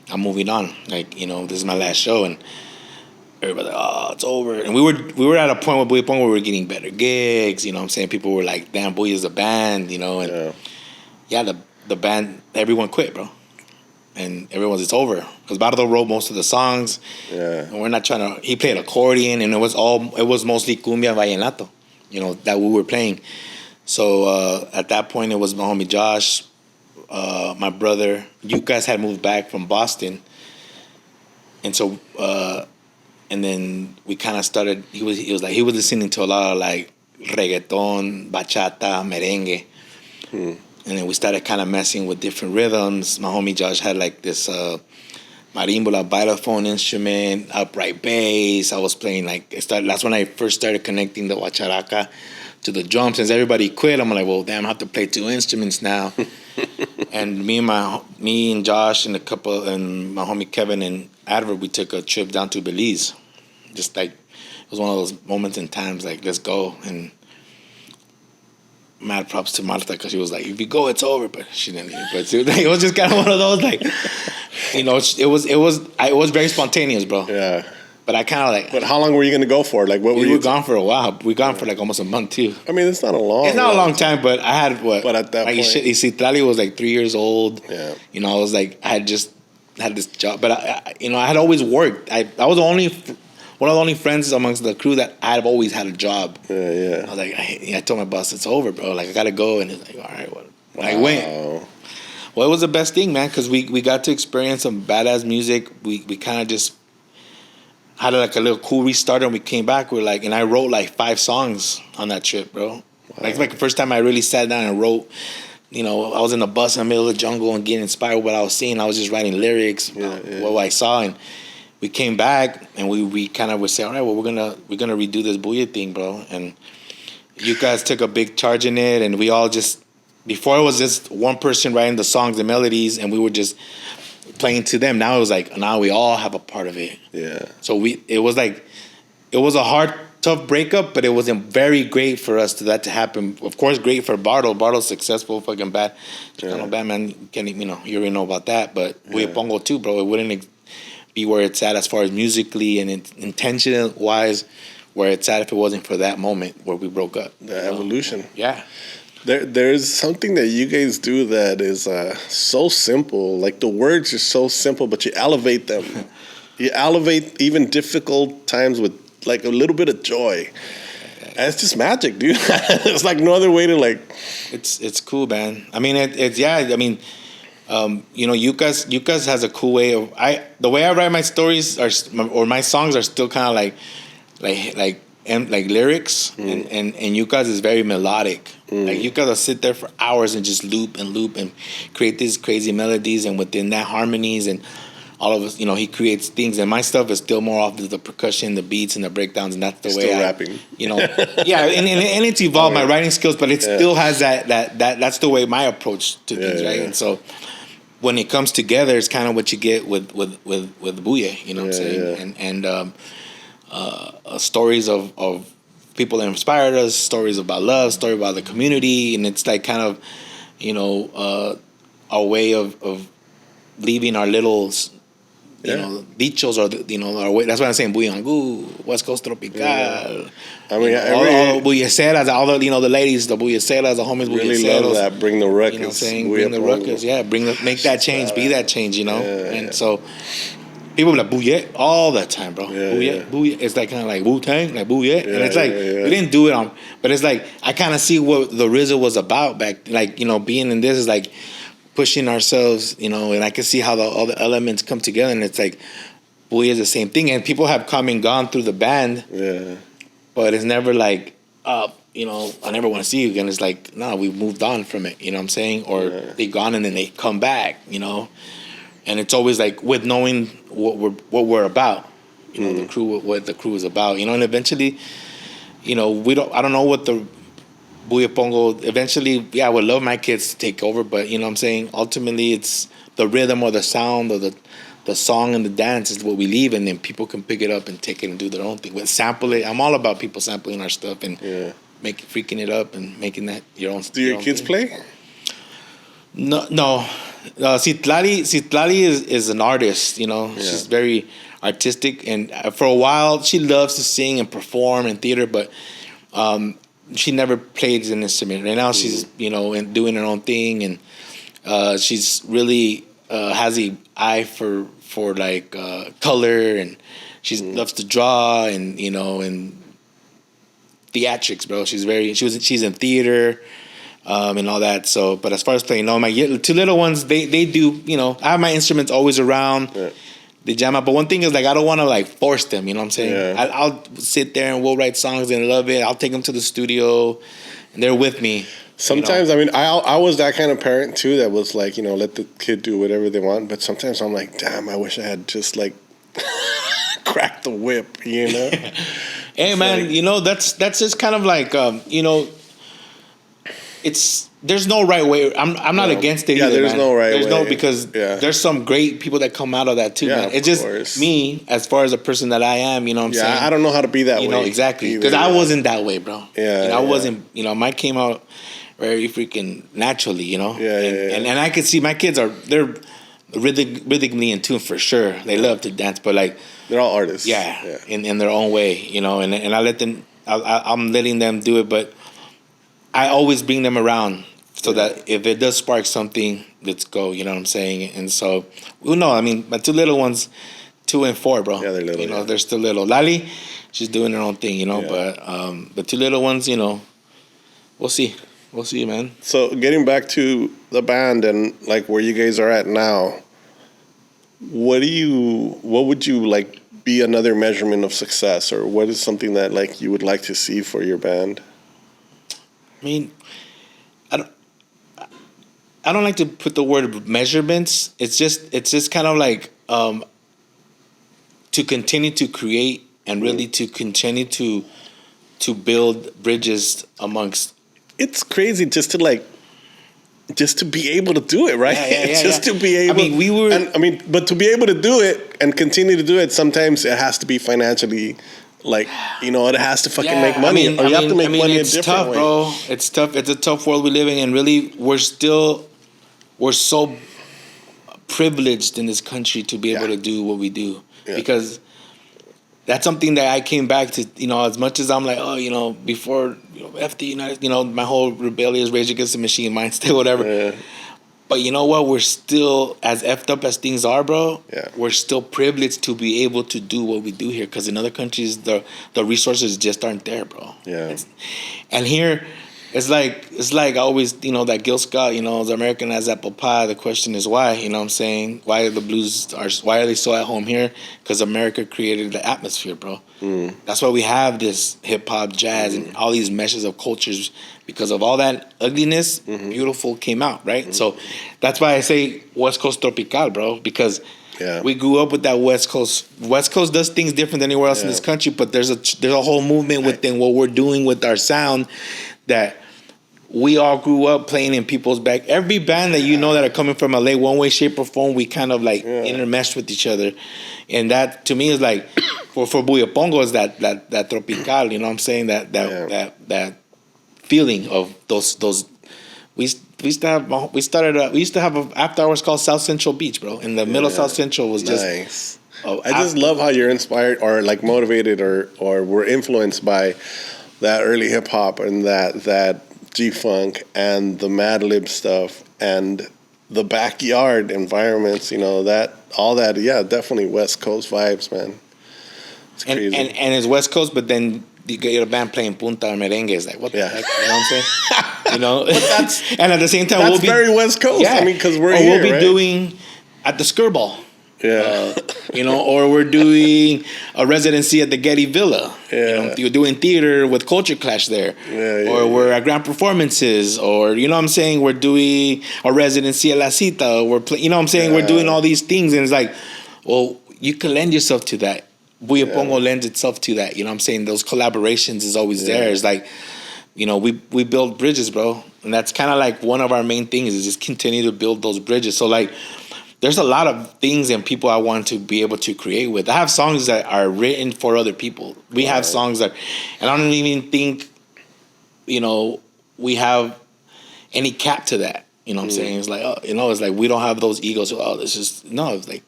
I'm moving on. Like, this is my last show. And everybody's like, oh, it's over. And we were at a point with Buyepongo where we were getting better gigs. You know what I'm saying? People were like, damn, Buya's a band, And the band, everyone quit, bro. And everyone's, it's over. Because Bardo wrote most of the songs. Yeah. And we're not trying to, he played accordion, and it was mostly cumbia and vallenato, that we were playing. So at that point, it was my homie Josh, my brother. Yuka had moved back from Boston. And so, and then we kind of started, he was listening to a lot of like reggaeton, bachata, merengue. And then we started kind of messing with different rhythms. My homie Josh had like this marimba, vibraphone instrument, upright bass. I was playing that's when I first started connecting the guacharaca to the drums. Since everybody quit, I'm like, well, damn, I have to play 2 instruments now. And me and Josh and my homie Kevin and Edgar, we took a trip down to Belize. Just like, it was one of those moments in times, like, let's go. And mad props to Marta, because she was like, if you go, it's over, but she didn't. But it was just kind of one of those, like, it was very spontaneous, bro. Yeah. But I kind of like. But how long were you going to go for? Like, we were gone for a while. We were gone for like almost a month too. I mean, it's not a long. It's not a long time, but I had what? But at that point, you see, Trali was like 3 years old. Yeah. I was like, I had just had this job, but I had always worked. I was one of the only friends amongst the crew that I've always had a job. Yeah. I was like, I told my boss, it's over, bro. Like, I gotta go, and he's like, all right, well, I went. Well, it was the best thing, man, because we got to experience some badass music. We kind of just had like a little cool restart, and we came back. We're like, and I wrote like 5 songs on that trip, bro. Wow. Like, it's like the first time I really sat down and wrote. I was in the bus in the middle of the jungle and getting inspired with what I was seeing. I was just writing lyrics, what I saw, and we came back and we kind of would say, all right, well, we're gonna redo this Buya thing, bro. And you guys took a big charge in it, and we all just, before it was just one person writing the songs and melodies, and we were just playing to them. Now it was like, now we all have a part of it. Yeah. So it was a hard tough breakup, but it wasn't very great for us to happen. Of course, great for Bardo. Bardo's successful, fucking bad. Chicano band, man. You already know about that. But Buyepongo too, bro. It wouldn't be where it's at as far as musically and intention wise, where it's at if it wasn't for that moment where we broke up. The evolution. Yeah. There's something that you guys do that is so simple. Like the words are so simple, but you elevate them. You elevate even difficult times with like a little bit of joy. And it's just magic, dude. It's like no other way to like. It's cool, man. I mean, it's yeah. I mean, Yuka's has a cool way of the way I write my stories or my songs are still kind of like lyrics, and Yuka's is very melodic. Like Yuka will sit there for hours and just loop and create these crazy melodies, and within that harmonies and all of us, he creates things. And my stuff is still more off the percussion, the beats, and the breakdowns, and that's the way still rapping. Yeah, and it's evolved my writing skills, but it still has that's the way my approach to things, right? And so when it comes together, it's kind of what you get with Buye, you know what I'm saying? And stories of people that inspired us, stories about love, story about the community, and it's like kind of, our way of leaving our little, dichos or our way. That's why I'm saying Buyangu, West Coast Tropical. Yeah. I mean, all the Buyeseras, all the the ladies, the Buyeseras, the homies, really love that. Bring the ruckus. You know what I'm saying? Bring the ruckus. Yeah, make that change. Be that change. So. People be like Buye all the time, bro. Buye. It's like kind of like Wu-Tang, like Buye. And it's like, we didn't do it but it's like, I kind of see what the RZA was about back, like, being in this is like pushing ourselves, and I can see how all the elements come together, and it's like, Buye is the same thing. And people have come and gone through the band, but it's never like, I never want to see you again. It's like, no, we've moved on from it, you know what I'm saying? Or they've gone and then they come back, And it's always like with knowing what we're about, the crew, what the crew is about, and eventually, I don't know what the Buyepongo, eventually, I would love my kids to take over, but I'm saying ultimately it's the rhythm or the sound or the song and the dance is what we leave, and then people can pick it up and take it and do their own thing. But sample it. I'm all about people sampling our stuff and freaking it up and making that your own. Do your kids play? No. Citlali is an artist, She's very artistic, and for a while she loves to sing and perform in theater, but she never played an instrument. Right now she's and doing her own thing, and she's really has the eye for like color, and she loves to draw and and theatrics, bro. She's in theater. And all that. So, but as far as playing, my two little ones, they do, I have my instruments always around. Yeah. They jam out. But one thing is, like, I don't want to, like, force them, you know what I'm saying? Yeah. I'll sit there and we'll write songs and love it. I'll take them to the studio and they're with me. Sometimes, I mean, I was that kind of parent, too, that was like, let the kid do whatever they want. But sometimes I'm like, damn, I wish I had just, like, cracked the whip, Hey, it's man, like, that's just kind of like, there's no right way. I'm not against it either. There's man. No right there's way. Because there's some great people that come out of that too, man. It's just me as far as a person that I am, you know what I'm saying? I don't know how to be that way. Exactly. Because I wasn't that way, bro. I wasn't, mine came out very freaking naturally, And I could see my kids they're rhythmically in tune for sure. They love to dance, but like they're all artists. In their own way, and I let them I'm letting them do it, but I always bring them around so that if it does spark something, let's go. You know what I'm saying? And so, I mean, my two little ones, 2 and 4, bro. Yeah, they're little. They're still little. Lali, she's doing her own thing, But the 2 little ones, we'll see. We'll see, man. So getting back to the band and like where you guys are at now, what would you like be another measurement of success, or what is something that like you would like to see for your band? I mean, I don't like to put the word measurements. It's just kind of like to continue to create and really to continue to build bridges amongst. It's crazy just to be able to do it, right? To be able. But to be able to do it and continue to do it, sometimes it has to be financially Like, you know, it has to fucking make money. You have to make money a different tough, way. bro. It's tough. It's a tough world we live in, and really, we're so privileged in this country to be able to do what we do because that's something that I came back to. You know, as much as I'm like, oh, you know, before F the United, you know, my whole rebellious rage against the machine mindset, whatever. Yeah. But you know what? We're still, as effed up as things are, bro, we're still privileged to be able to do what we do here. Because in other countries, the resources just aren't there, bro. Yeah. And here, it's like always, you know, that Gil Scott, you know, as American as apple pie. The question is why, you know what I'm saying? Why are they so at home here? Because America created the atmosphere, bro. That's why we have this hip hop, jazz, and all these meshes of cultures. Because of all that ugliness, beautiful came out, right? So that's why I say West Coast tropical, bro. Because we grew up with that West Coast. West Coast does things different than anywhere else in this country. But there's a whole movement within what we're doing with our sound that we all grew up playing in people's back. Every band that you know that are coming from LA, one way, shape, or form, we kind of like intermeshed with each other. And that to me is like for Buyepongo is that tropical, you know what I'm saying? That feeling of those we used to have an after hours called South Central Beach, bro. In the middle of South Central was just nice. I just love how you're inspired or like motivated or were influenced by that early hip hop and that G-funk and the Mad Lib stuff and the backyard environments, you know, that all that, definitely West Coast vibes, man. It's crazy. And it's West Coast, but then you get a band playing punta merengue. It's like, what the heck? You know what I'm saying? You know? And at the same time, we'll be very West Coast. I mean, because we're here, we'll be doing at the Skirball. You know, or we're doing a residency at the Getty Villa. You know, you're doing theater with Culture Clash there. Or we're at Grand Performances, or you know what I'm saying, we're doing a residency at La Cita. You know what I'm saying, we're doing all these things, and it's like, well, you can lend yourself to that. Buyepongo lends itself to that. You know what I'm saying? Those collaborations is always there. It's like, you know, we build bridges, bro, and that's kind of like one of our main things is just continue to build those bridges. So like, there's a lot of things and people I want to be able to create with. I have songs that are written for other people. We have songs that, and I don't even think, you know, we have any cap to that. You know what I'm saying? It's like, oh, you know, it's like we don't have those egos. Oh, it's like,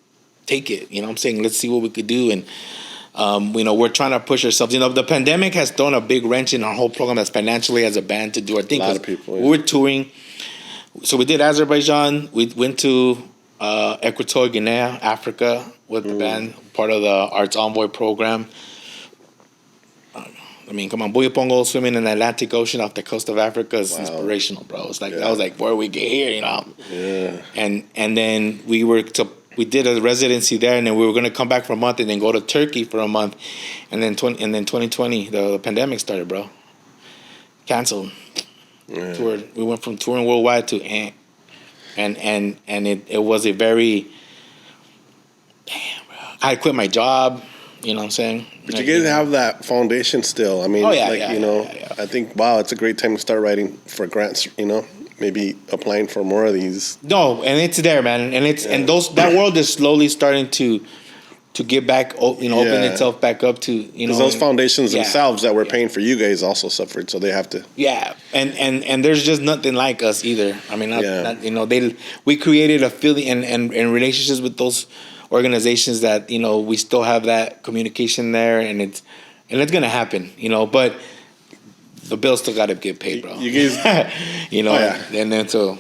take it. You know what I'm saying? Let's see what we could do. And, you know, we're trying to push ourselves. You know, the pandemic has thrown a big wrench in our whole program as financially as a band to do our thing. A lot of people. We're touring. So we did Azerbaijan. We went to Equatorial Guinea, Africa, with the band, part of the Arts Envoy program. I mean, come on, Buyepongo swimming in the Atlantic Ocean off the coast of Africa is inspirational, bro. It's like I was like, where we get here, you know? Yeah. And then we did a residency there, and then we were gonna come back for a month, and then go to Turkey for a month, and then 2020, the pandemic started, bro. Canceled. Toured. We went from touring worldwide to And it was a very, damn, bro. I quit my job, you know what I'm saying? But you guys have that foundation still. I mean, I think, wow, it's a great time to start writing for grants, you know, maybe applying for more of these. No, and it's there, man. And and that world is slowly starting to get back, you know, open itself back up to, you know. Because those foundations themselves that were paying for you guys also suffered, so they have to. Yeah, and there's just nothing like us either. I mean, not, you know, we created a feeling and relationships with those organizations that, you know, we still have that communication there, and it's gonna happen, you know, but the bills still gotta get paid, bro. You guys, you know, and then so.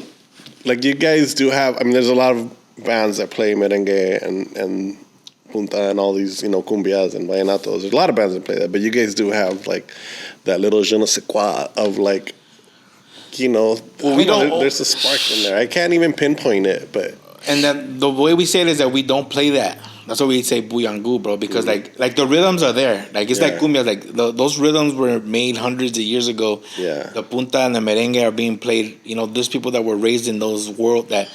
Like you guys do have, I mean, there's a lot of bands that play merengue and punta and all these, you know, cumbias and vallenatos. There's a lot of bands that play that, but you guys do have like that little je ne sais quoi of like, you know, there's a spark in there. I can't even pinpoint it, but. And then the way we say it is that we don't play that. That's why we say buyangu, bro, because like the rhythms are there. Like it's like cumbia, like those rhythms were made hundreds of years ago. Yeah. The punta and the merengue are being played. You know, there's people that were raised in those world that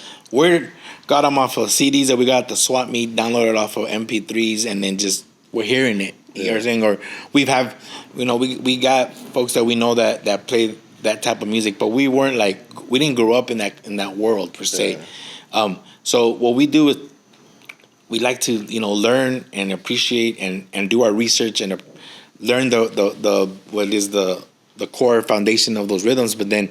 got them off of CDs that we got at the swap meet, downloaded off of MP3s, and then just we're hearing it. You know what I'm saying? Or we got folks that we know that play that type of music, but we didn't grow up in that world per se. So what we do is we like to, you know, learn and appreciate and do our research and learn the what is the core foundation of those rhythms, but then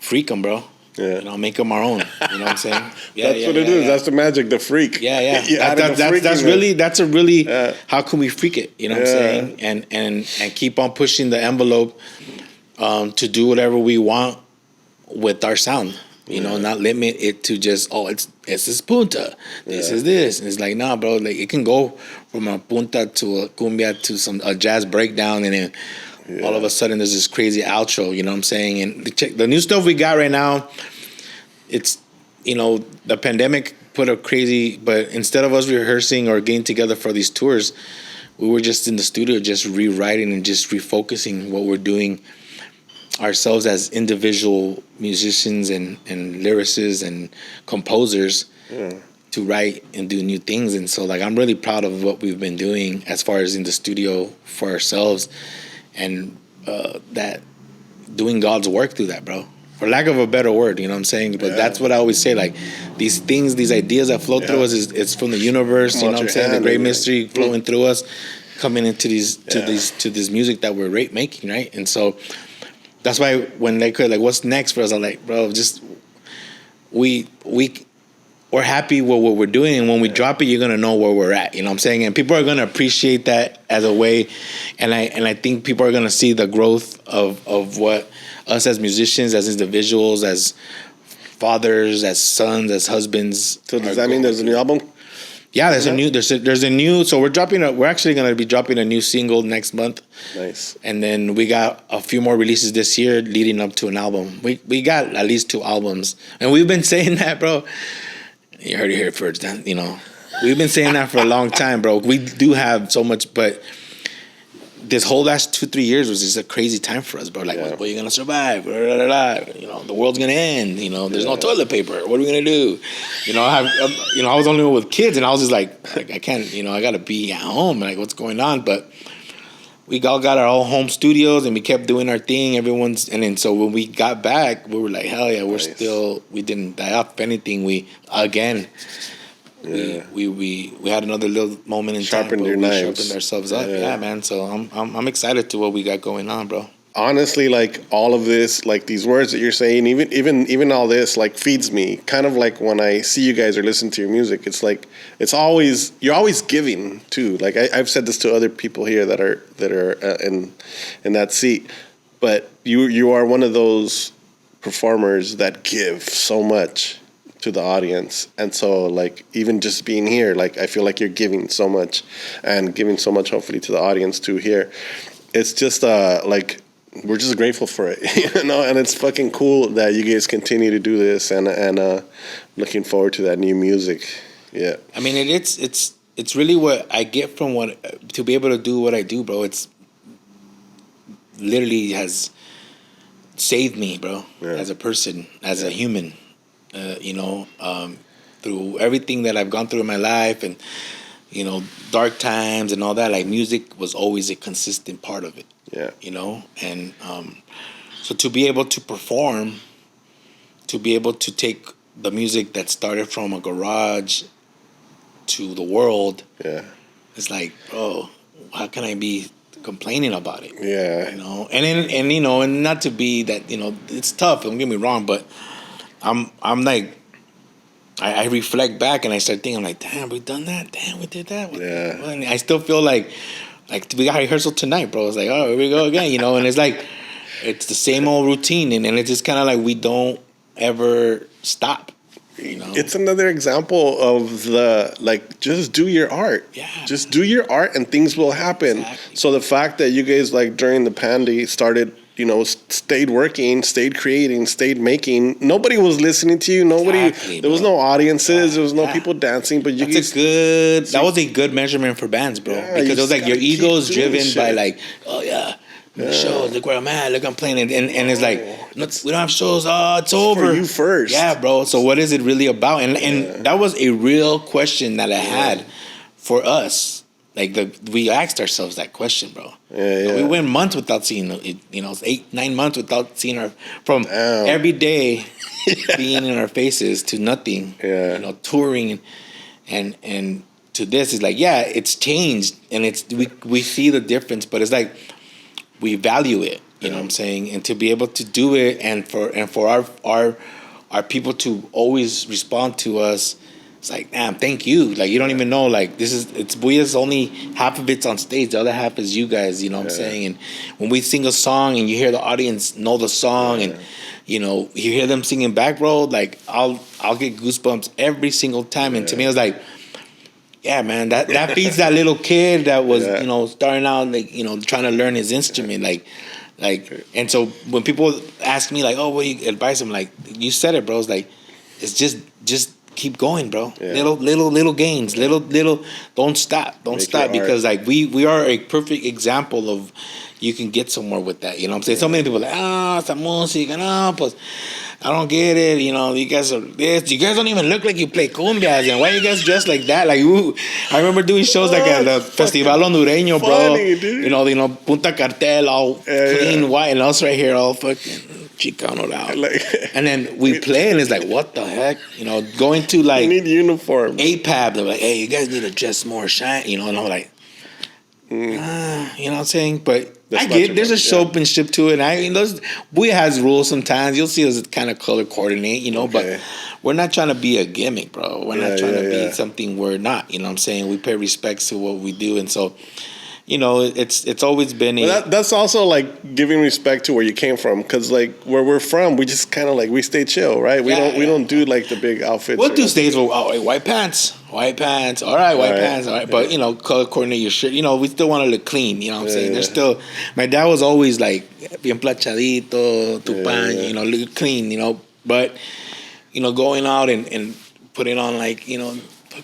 freak them, bro. Yeah. You know, make them our own. You know what I'm saying? That's what it is. That's the magic, the freak. Yeah. That's a really how can we freak it? You know what I'm saying? And keep on pushing the envelope to do whatever we want with our sound. You know, not limit it to just it's this punta, this is this. And it's like, nah, bro. Like it can go from a punta to a cumbia to a jazz breakdown, and then all of a sudden there's this crazy outro. You know what I'm saying? And the new stuff we got right now, it's, you know, the pandemic put a crazy. But instead of us rehearsing or getting together for these tours, we were just in the studio, just rewriting and just refocusing what we're doing ourselves as individual musicians and lyricists and composers to write and do new things. And so, like, I'm really proud of what we've been doing as far as in the studio for ourselves, and that doing God's work through that, bro. For lack of a better word, you know what I'm saying? But that's what I always say. Like, these things, these ideas that flow through us, it's from the universe. You know what I'm saying? The great mystery flowing through us, coming into this music that we're making, right? And so that's why when they could, like, what's next for us? I'm like, bro, just we're happy with what we're doing, and when we drop it, you're gonna know where we're at. You know what I'm saying? And people are gonna appreciate that as a way, and I think people are gonna see the growth of what us as musicians, as individuals, as fathers, as sons, as husbands. So does that mean there's a new album? Yeah, there's a new. So we're actually gonna be dropping a new single next month. Nice. And then we got a few more releases this year leading up to an album. We got at least 2 albums, and we've been saying that, bro. You heard it here first. You know, we've been saying that for a long time, bro. We do have so much, but this whole last 2-3 years was just a crazy time for us, bro. Like, what are you gonna survive? Blah, blah, blah, blah. You know, the world's gonna end. You know, there's no toilet paper. What are we gonna do? You know, I was only with kids, and I was just like I can't. You know, I gotta be at home. Like, what's going on? But we all got our own home studios, and we kept doing our thing. And then so when we got back, we were like, hell yeah, we didn't die off. If anything, we had another little moment in time. Sharpened your knives. Sharpened ourselves up. Yeah, man. So I'm excited to what we got going on, bro. Honestly, like, all of this, like, these words that you're saying, even all this, like, feeds me. Kind of like when I see you guys or listen to your music, it's like you're always giving too. Like, I've said this to other people here that are in that seat, but you are one of those performers that give so much to the audience. And so, like, even just being here, like, I feel like you're giving so much, and giving so much hopefully to the audience too here. It's just like, we're just grateful for it, you know, and it's fucking cool that you guys continue to do this, and looking forward to that new music. Yeah. I mean, it's really what I get from to be able to do what I do, bro. It's literally has saved me, bro, as a person, as a human, you know, through everything that I've gone through in my life, and, you know, dark times and all that. Like, music was always a consistent part of it. Yeah. You know, and so to be able to perform, to be able to take the music that started from a garage to the world, it's like, bro, how can I be complaining about it? Yeah. You know, and you know, and not to be that, you know, it's tough, don't get me wrong, but I'm like, I reflect back and I start thinking, I'm like, damn, we done that? Damn, we did that? Yeah. And I still feel like we got rehearsal tonight, bro. It's like, oh, here we go again, you know. And it's like, it's the same old routine, and it's just kind of like we don't ever stop, you know. It's another example of the, like, just do your art. Yeah. Just do your art and things will happen. Exactly. So the fact that you guys, like, during the pandemic started, you know, stayed working, stayed creating, stayed making. Nobody was listening to you. There was no audiences. There was no people dancing. But that was a good memeasurement for bands, bro. Because it was like your ego is driven by, like, oh yeah, shows. Look where I'm at. Look, I'm playing it, and it's like, we don't have shows. Oh, it's over. For you first. Yeah, bro. So what is it really about? And that was a real question that I had for us. Like, we asked ourselves that question, bro. Yeah. We went months without seeing, 8-9 months without seeing from every day being in our faces to nothing. Yeah. You know, touring and to this is like, yeah, it's changed, and we see the difference, but it's like we value it. You know what I'm saying? And to be able to do it, and for our people to always respond to us, it's like, damn, thank you. Like, you don't even know, like, it's Buya's only half of it's on stage, the other half is you guys, you know what I'm saying? And when we sing a song and you hear the audience know the song, and you know, you hear them singing back, bro, like, I'll get goosebumps every single time. And to me, I was like, yeah, man, that feeds that little kid that was, you know, starting out, like, you know, trying to learn his instrument, like, and so when people ask me, like, oh, what do you advise them? Like, you said it, bro. It's like, it's just keep going, bro. Yeah. Little gains, little. Don't stop, because like we are a perfect example of you can get somewhere with that. You know what I'm saying? So many people are like, esta música, no, pues I don't get it. You know, you guys are this. You guys don't even look like you play cumbias. And why you guys dressed like that? Like, I remember doing shows like at the Festival Hondureño, bro. Dude. You know, Punta Cartel, all clean white, and us right here, all fucking Chicano out. Like, and then we play, and it's like, what the heck? You know, going to like, you need uniforms. APAB, they're like, hey, you guys need to dress more shine. You know, and I'm like, you know what I'm saying? But I get there's a showmanship to it. Buya has rules sometimes. You'll see us kind of color coordinate, you know, but we're not trying to be a gimmick, bro. We're not trying to be something we're not. You know what I'm saying? We pay respects to what we do, and so, you know, it's always been. That's also like giving respect to where you came from, because like where we're from, we just kind of like we stay chill, right? We don't do like the big outfits. We'll do stays with white pants. All right, white pants. All right, but you know, color coordinate your shirt. You know, we still want to look clean. You know what I'm saying? There's still. My dad was always like bien planchadito, tu pan. You know, look clean. You know, but you know, going out and putting on like, you know.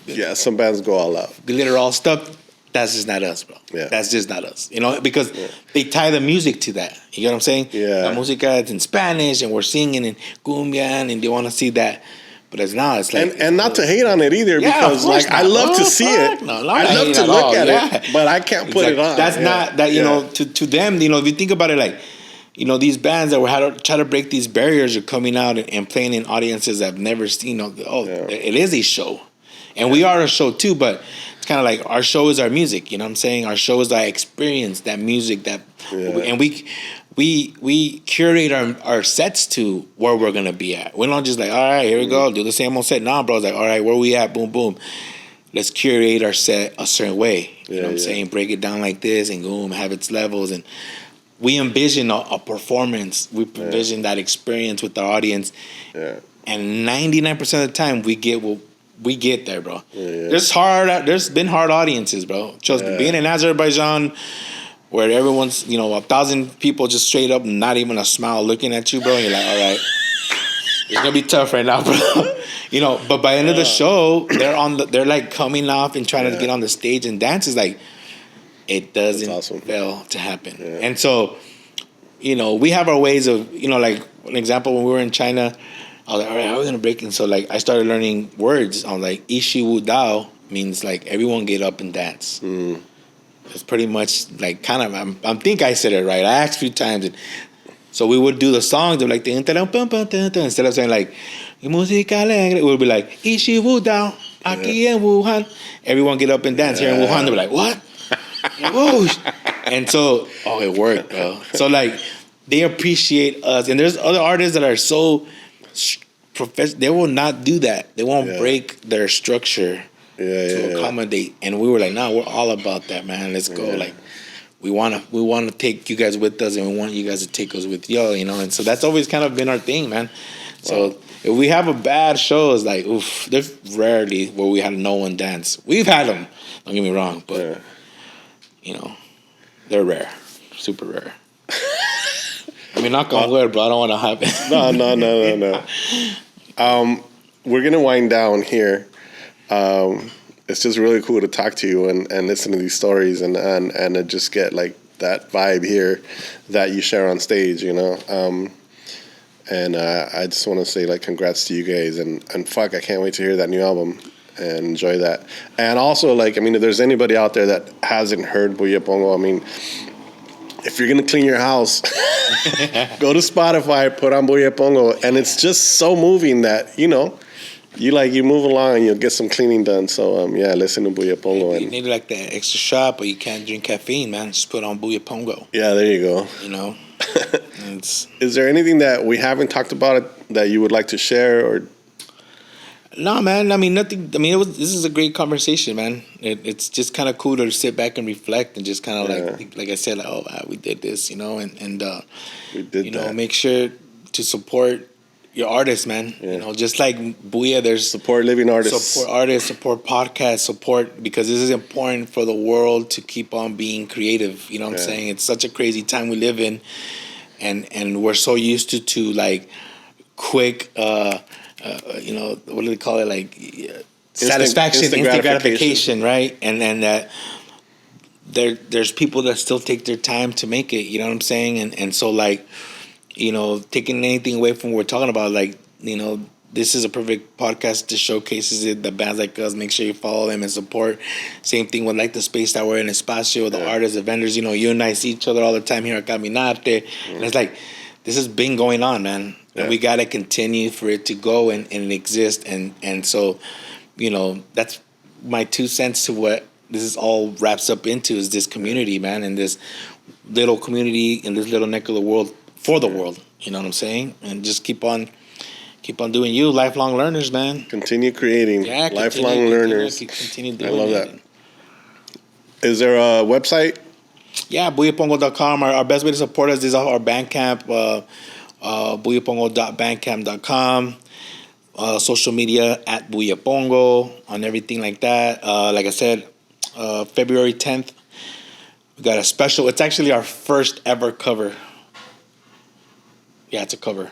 Yeah, some bands go all out. Glitter all stuff. That's just not us, bro. Yeah. That's just not us. You know, because they tie the music to that. You know what I'm saying? Yeah. La música is in Spanish, and we're singing in cumbia, and they want to see that. But it's not. It's like, and not to hate on it either, because like I love to see it. No, I love to look at it, but I can't put it on. That's not that. You know, to them, you know, if you think about it, like, you know, these bands that were try to break these barriers are coming out and playing in audiences that have never seen. It is a show, and we are a show too. But it's kind of like our show is our music. You know what I'm saying? Our show is our experience, that music, and we curate our sets to where we're gonna be at. We're not just like, all right, here we go, do the same old set. Nah, bro, it's like, all right, where we at? Boom, boom. Let's curate our set a certain way. You know what I'm saying? Break it down like this, and boom, have its levels. And we envision a performance. We envision that experience with our audience. Yeah. And 99% of the time, we get there, bro. There's been hard audiences, bro. Trust me. Being in Azerbaijan, where everyone's, you know, 1,000 people just straight up, not even a smile looking at you, bro. And you're like, all right, it's gonna be tough right now, bro. You know, but by the end of the show, they're like coming off and trying to get on the stage and dance. Is like, it doesn't fail to happen. Yeah. And so, you know, we have our ways of, you know, like an example, when we were in China, I was like, all right, how are we gonna break? And so like I started learning words. I was like, Ishi Wu Dao means like everyone get up and dance. It's pretty much like kind of, I think I said it right. I asked a few times. And so we would do the songs. They're like, instead of saying like, música alegre, it would be like, Ishi Wu Dao, aquí en Wuhan. Everyone get up and dance here in Wuhan. They're like, what? Whoosh. And so, it worked, bro. So like, they appreciate us. And there's other artists that are so professional. They will not do that. They won't break their structure. To accommodate, and we were like, "Nah, we're all about that, man. Let's go!" Like, we want to take you guys with us, and we want you guys to take us with y'all, you know. And so that's always kind of been our thing, man. So if we have a bad show, it's like, oof, there's rarely where we had no one dance. We've had them, don't get me wrong, but you know, they're rare, super rare. I mean, knock on wood, bro. I don't want to have it. No. We're gonna wind down here. It's just really cool to talk to you and listen to these stories and to just get like that vibe here that you share on stage, you know. And I just want to say like congrats to you guys and fuck, I can't wait to hear that new album and enjoy that. And also like, I mean, if there's anybody out there that hasn't heard Buyepongo, I mean, if you're gonna clean your house, go to Spotify, put on Buyepongo, and it's just so moving that, you know, you move along and you'll get some cleaning done. So yeah, listen to Buyepongo. You need like that extra shot, but you can't drink caffeine, man. Just put on Buyepongo. Yeah, there you go. You know. Is there anything that we haven't talked about that you would like to share or? No, man. I mean, nothing. I mean, this is a great conversation, man. It's just kind of cool to sit back and reflect and just kind of like I said, like, oh, wow, we did this, you know, and we did you that. know, make sure to support your artists, man. Yeah. You know, just like Booyah, there's support living artists, support podcasts, support, because this is important for the world to keep on being creative. You know what I'm saying? It's such a crazy time we live in, and we're so used to like quick. You know, what do they call it? Like satisfaction, instant gratification, right? And then that there's people that still take their time to make it. You know what I'm saying? And so like, you know, taking anything away from what we're talking about, like, you know, this is a perfect podcast to showcases it. The bands like us, make sure you follow them and support. Same thing with like the space that we're in, Espacio, the artists, the vendors. You know, you and I see each other all the time here at Caminarte, and it's like this has been going on, man. And we got to continue for it to go and exist. And so, you know, that's my 2 cents to what this is all wraps up into, is this community, man, and this little community in this little neck of the world for the world. You know what I'm saying? And just keep on doing you, lifelong learners, man. Continue creating. Yeah, lifelong learners. Continue doing I love it. that. Is there a website? Yeah, buyepongo.com. Our best way to support us is our Bandcamp. Buyepongo.bandcamp.com, social media at Buyepongo, on everything like that. Like I said, February 10th, we got a special. It's actually our first ever cover. Yeah, it's a cover,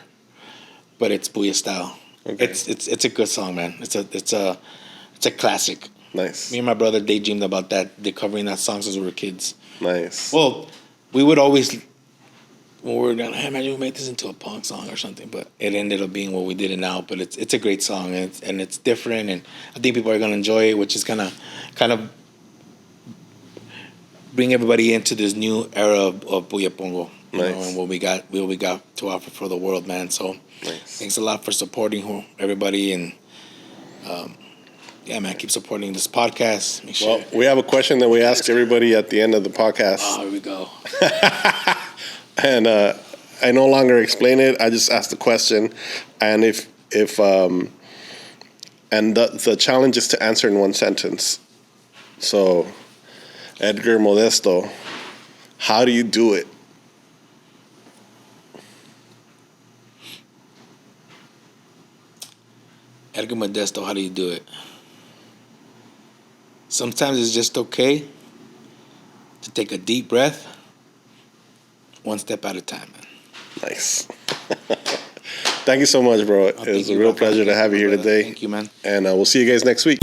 but it's Booyah style. Okay. It's a good song, man. It's a classic. Nice. Me and my brother daydreamed about that. They covering that song since we were kids. Nice. Well, we would always. When we were down, hey, imagine we made this into a punk song or something, but it ended up being what we did it now. But it's a great song, and it's different, and I think people are gonna enjoy it, which is kind of bring everybody into this new era of Buyepongo, you know, and what we got to offer for the world, man. So thanks a lot for supporting everybody, and yeah, man, keep supporting this podcast. Make sure. Well, we have a question that we ask everybody at the end of the podcast. Oh, here we go. And I no longer explain it. I just ask the question, and if the challenge is to answer in one sentence. So, Edgar Modesto, how do you do it? Edgar Modesto, how do you do it? Sometimes it's just okay to take a deep breath, one step at a time, man. Nice. Thank you so much, bro. It was a real pleasure to have you here today. Thank you, man. And we'll see you guys next week.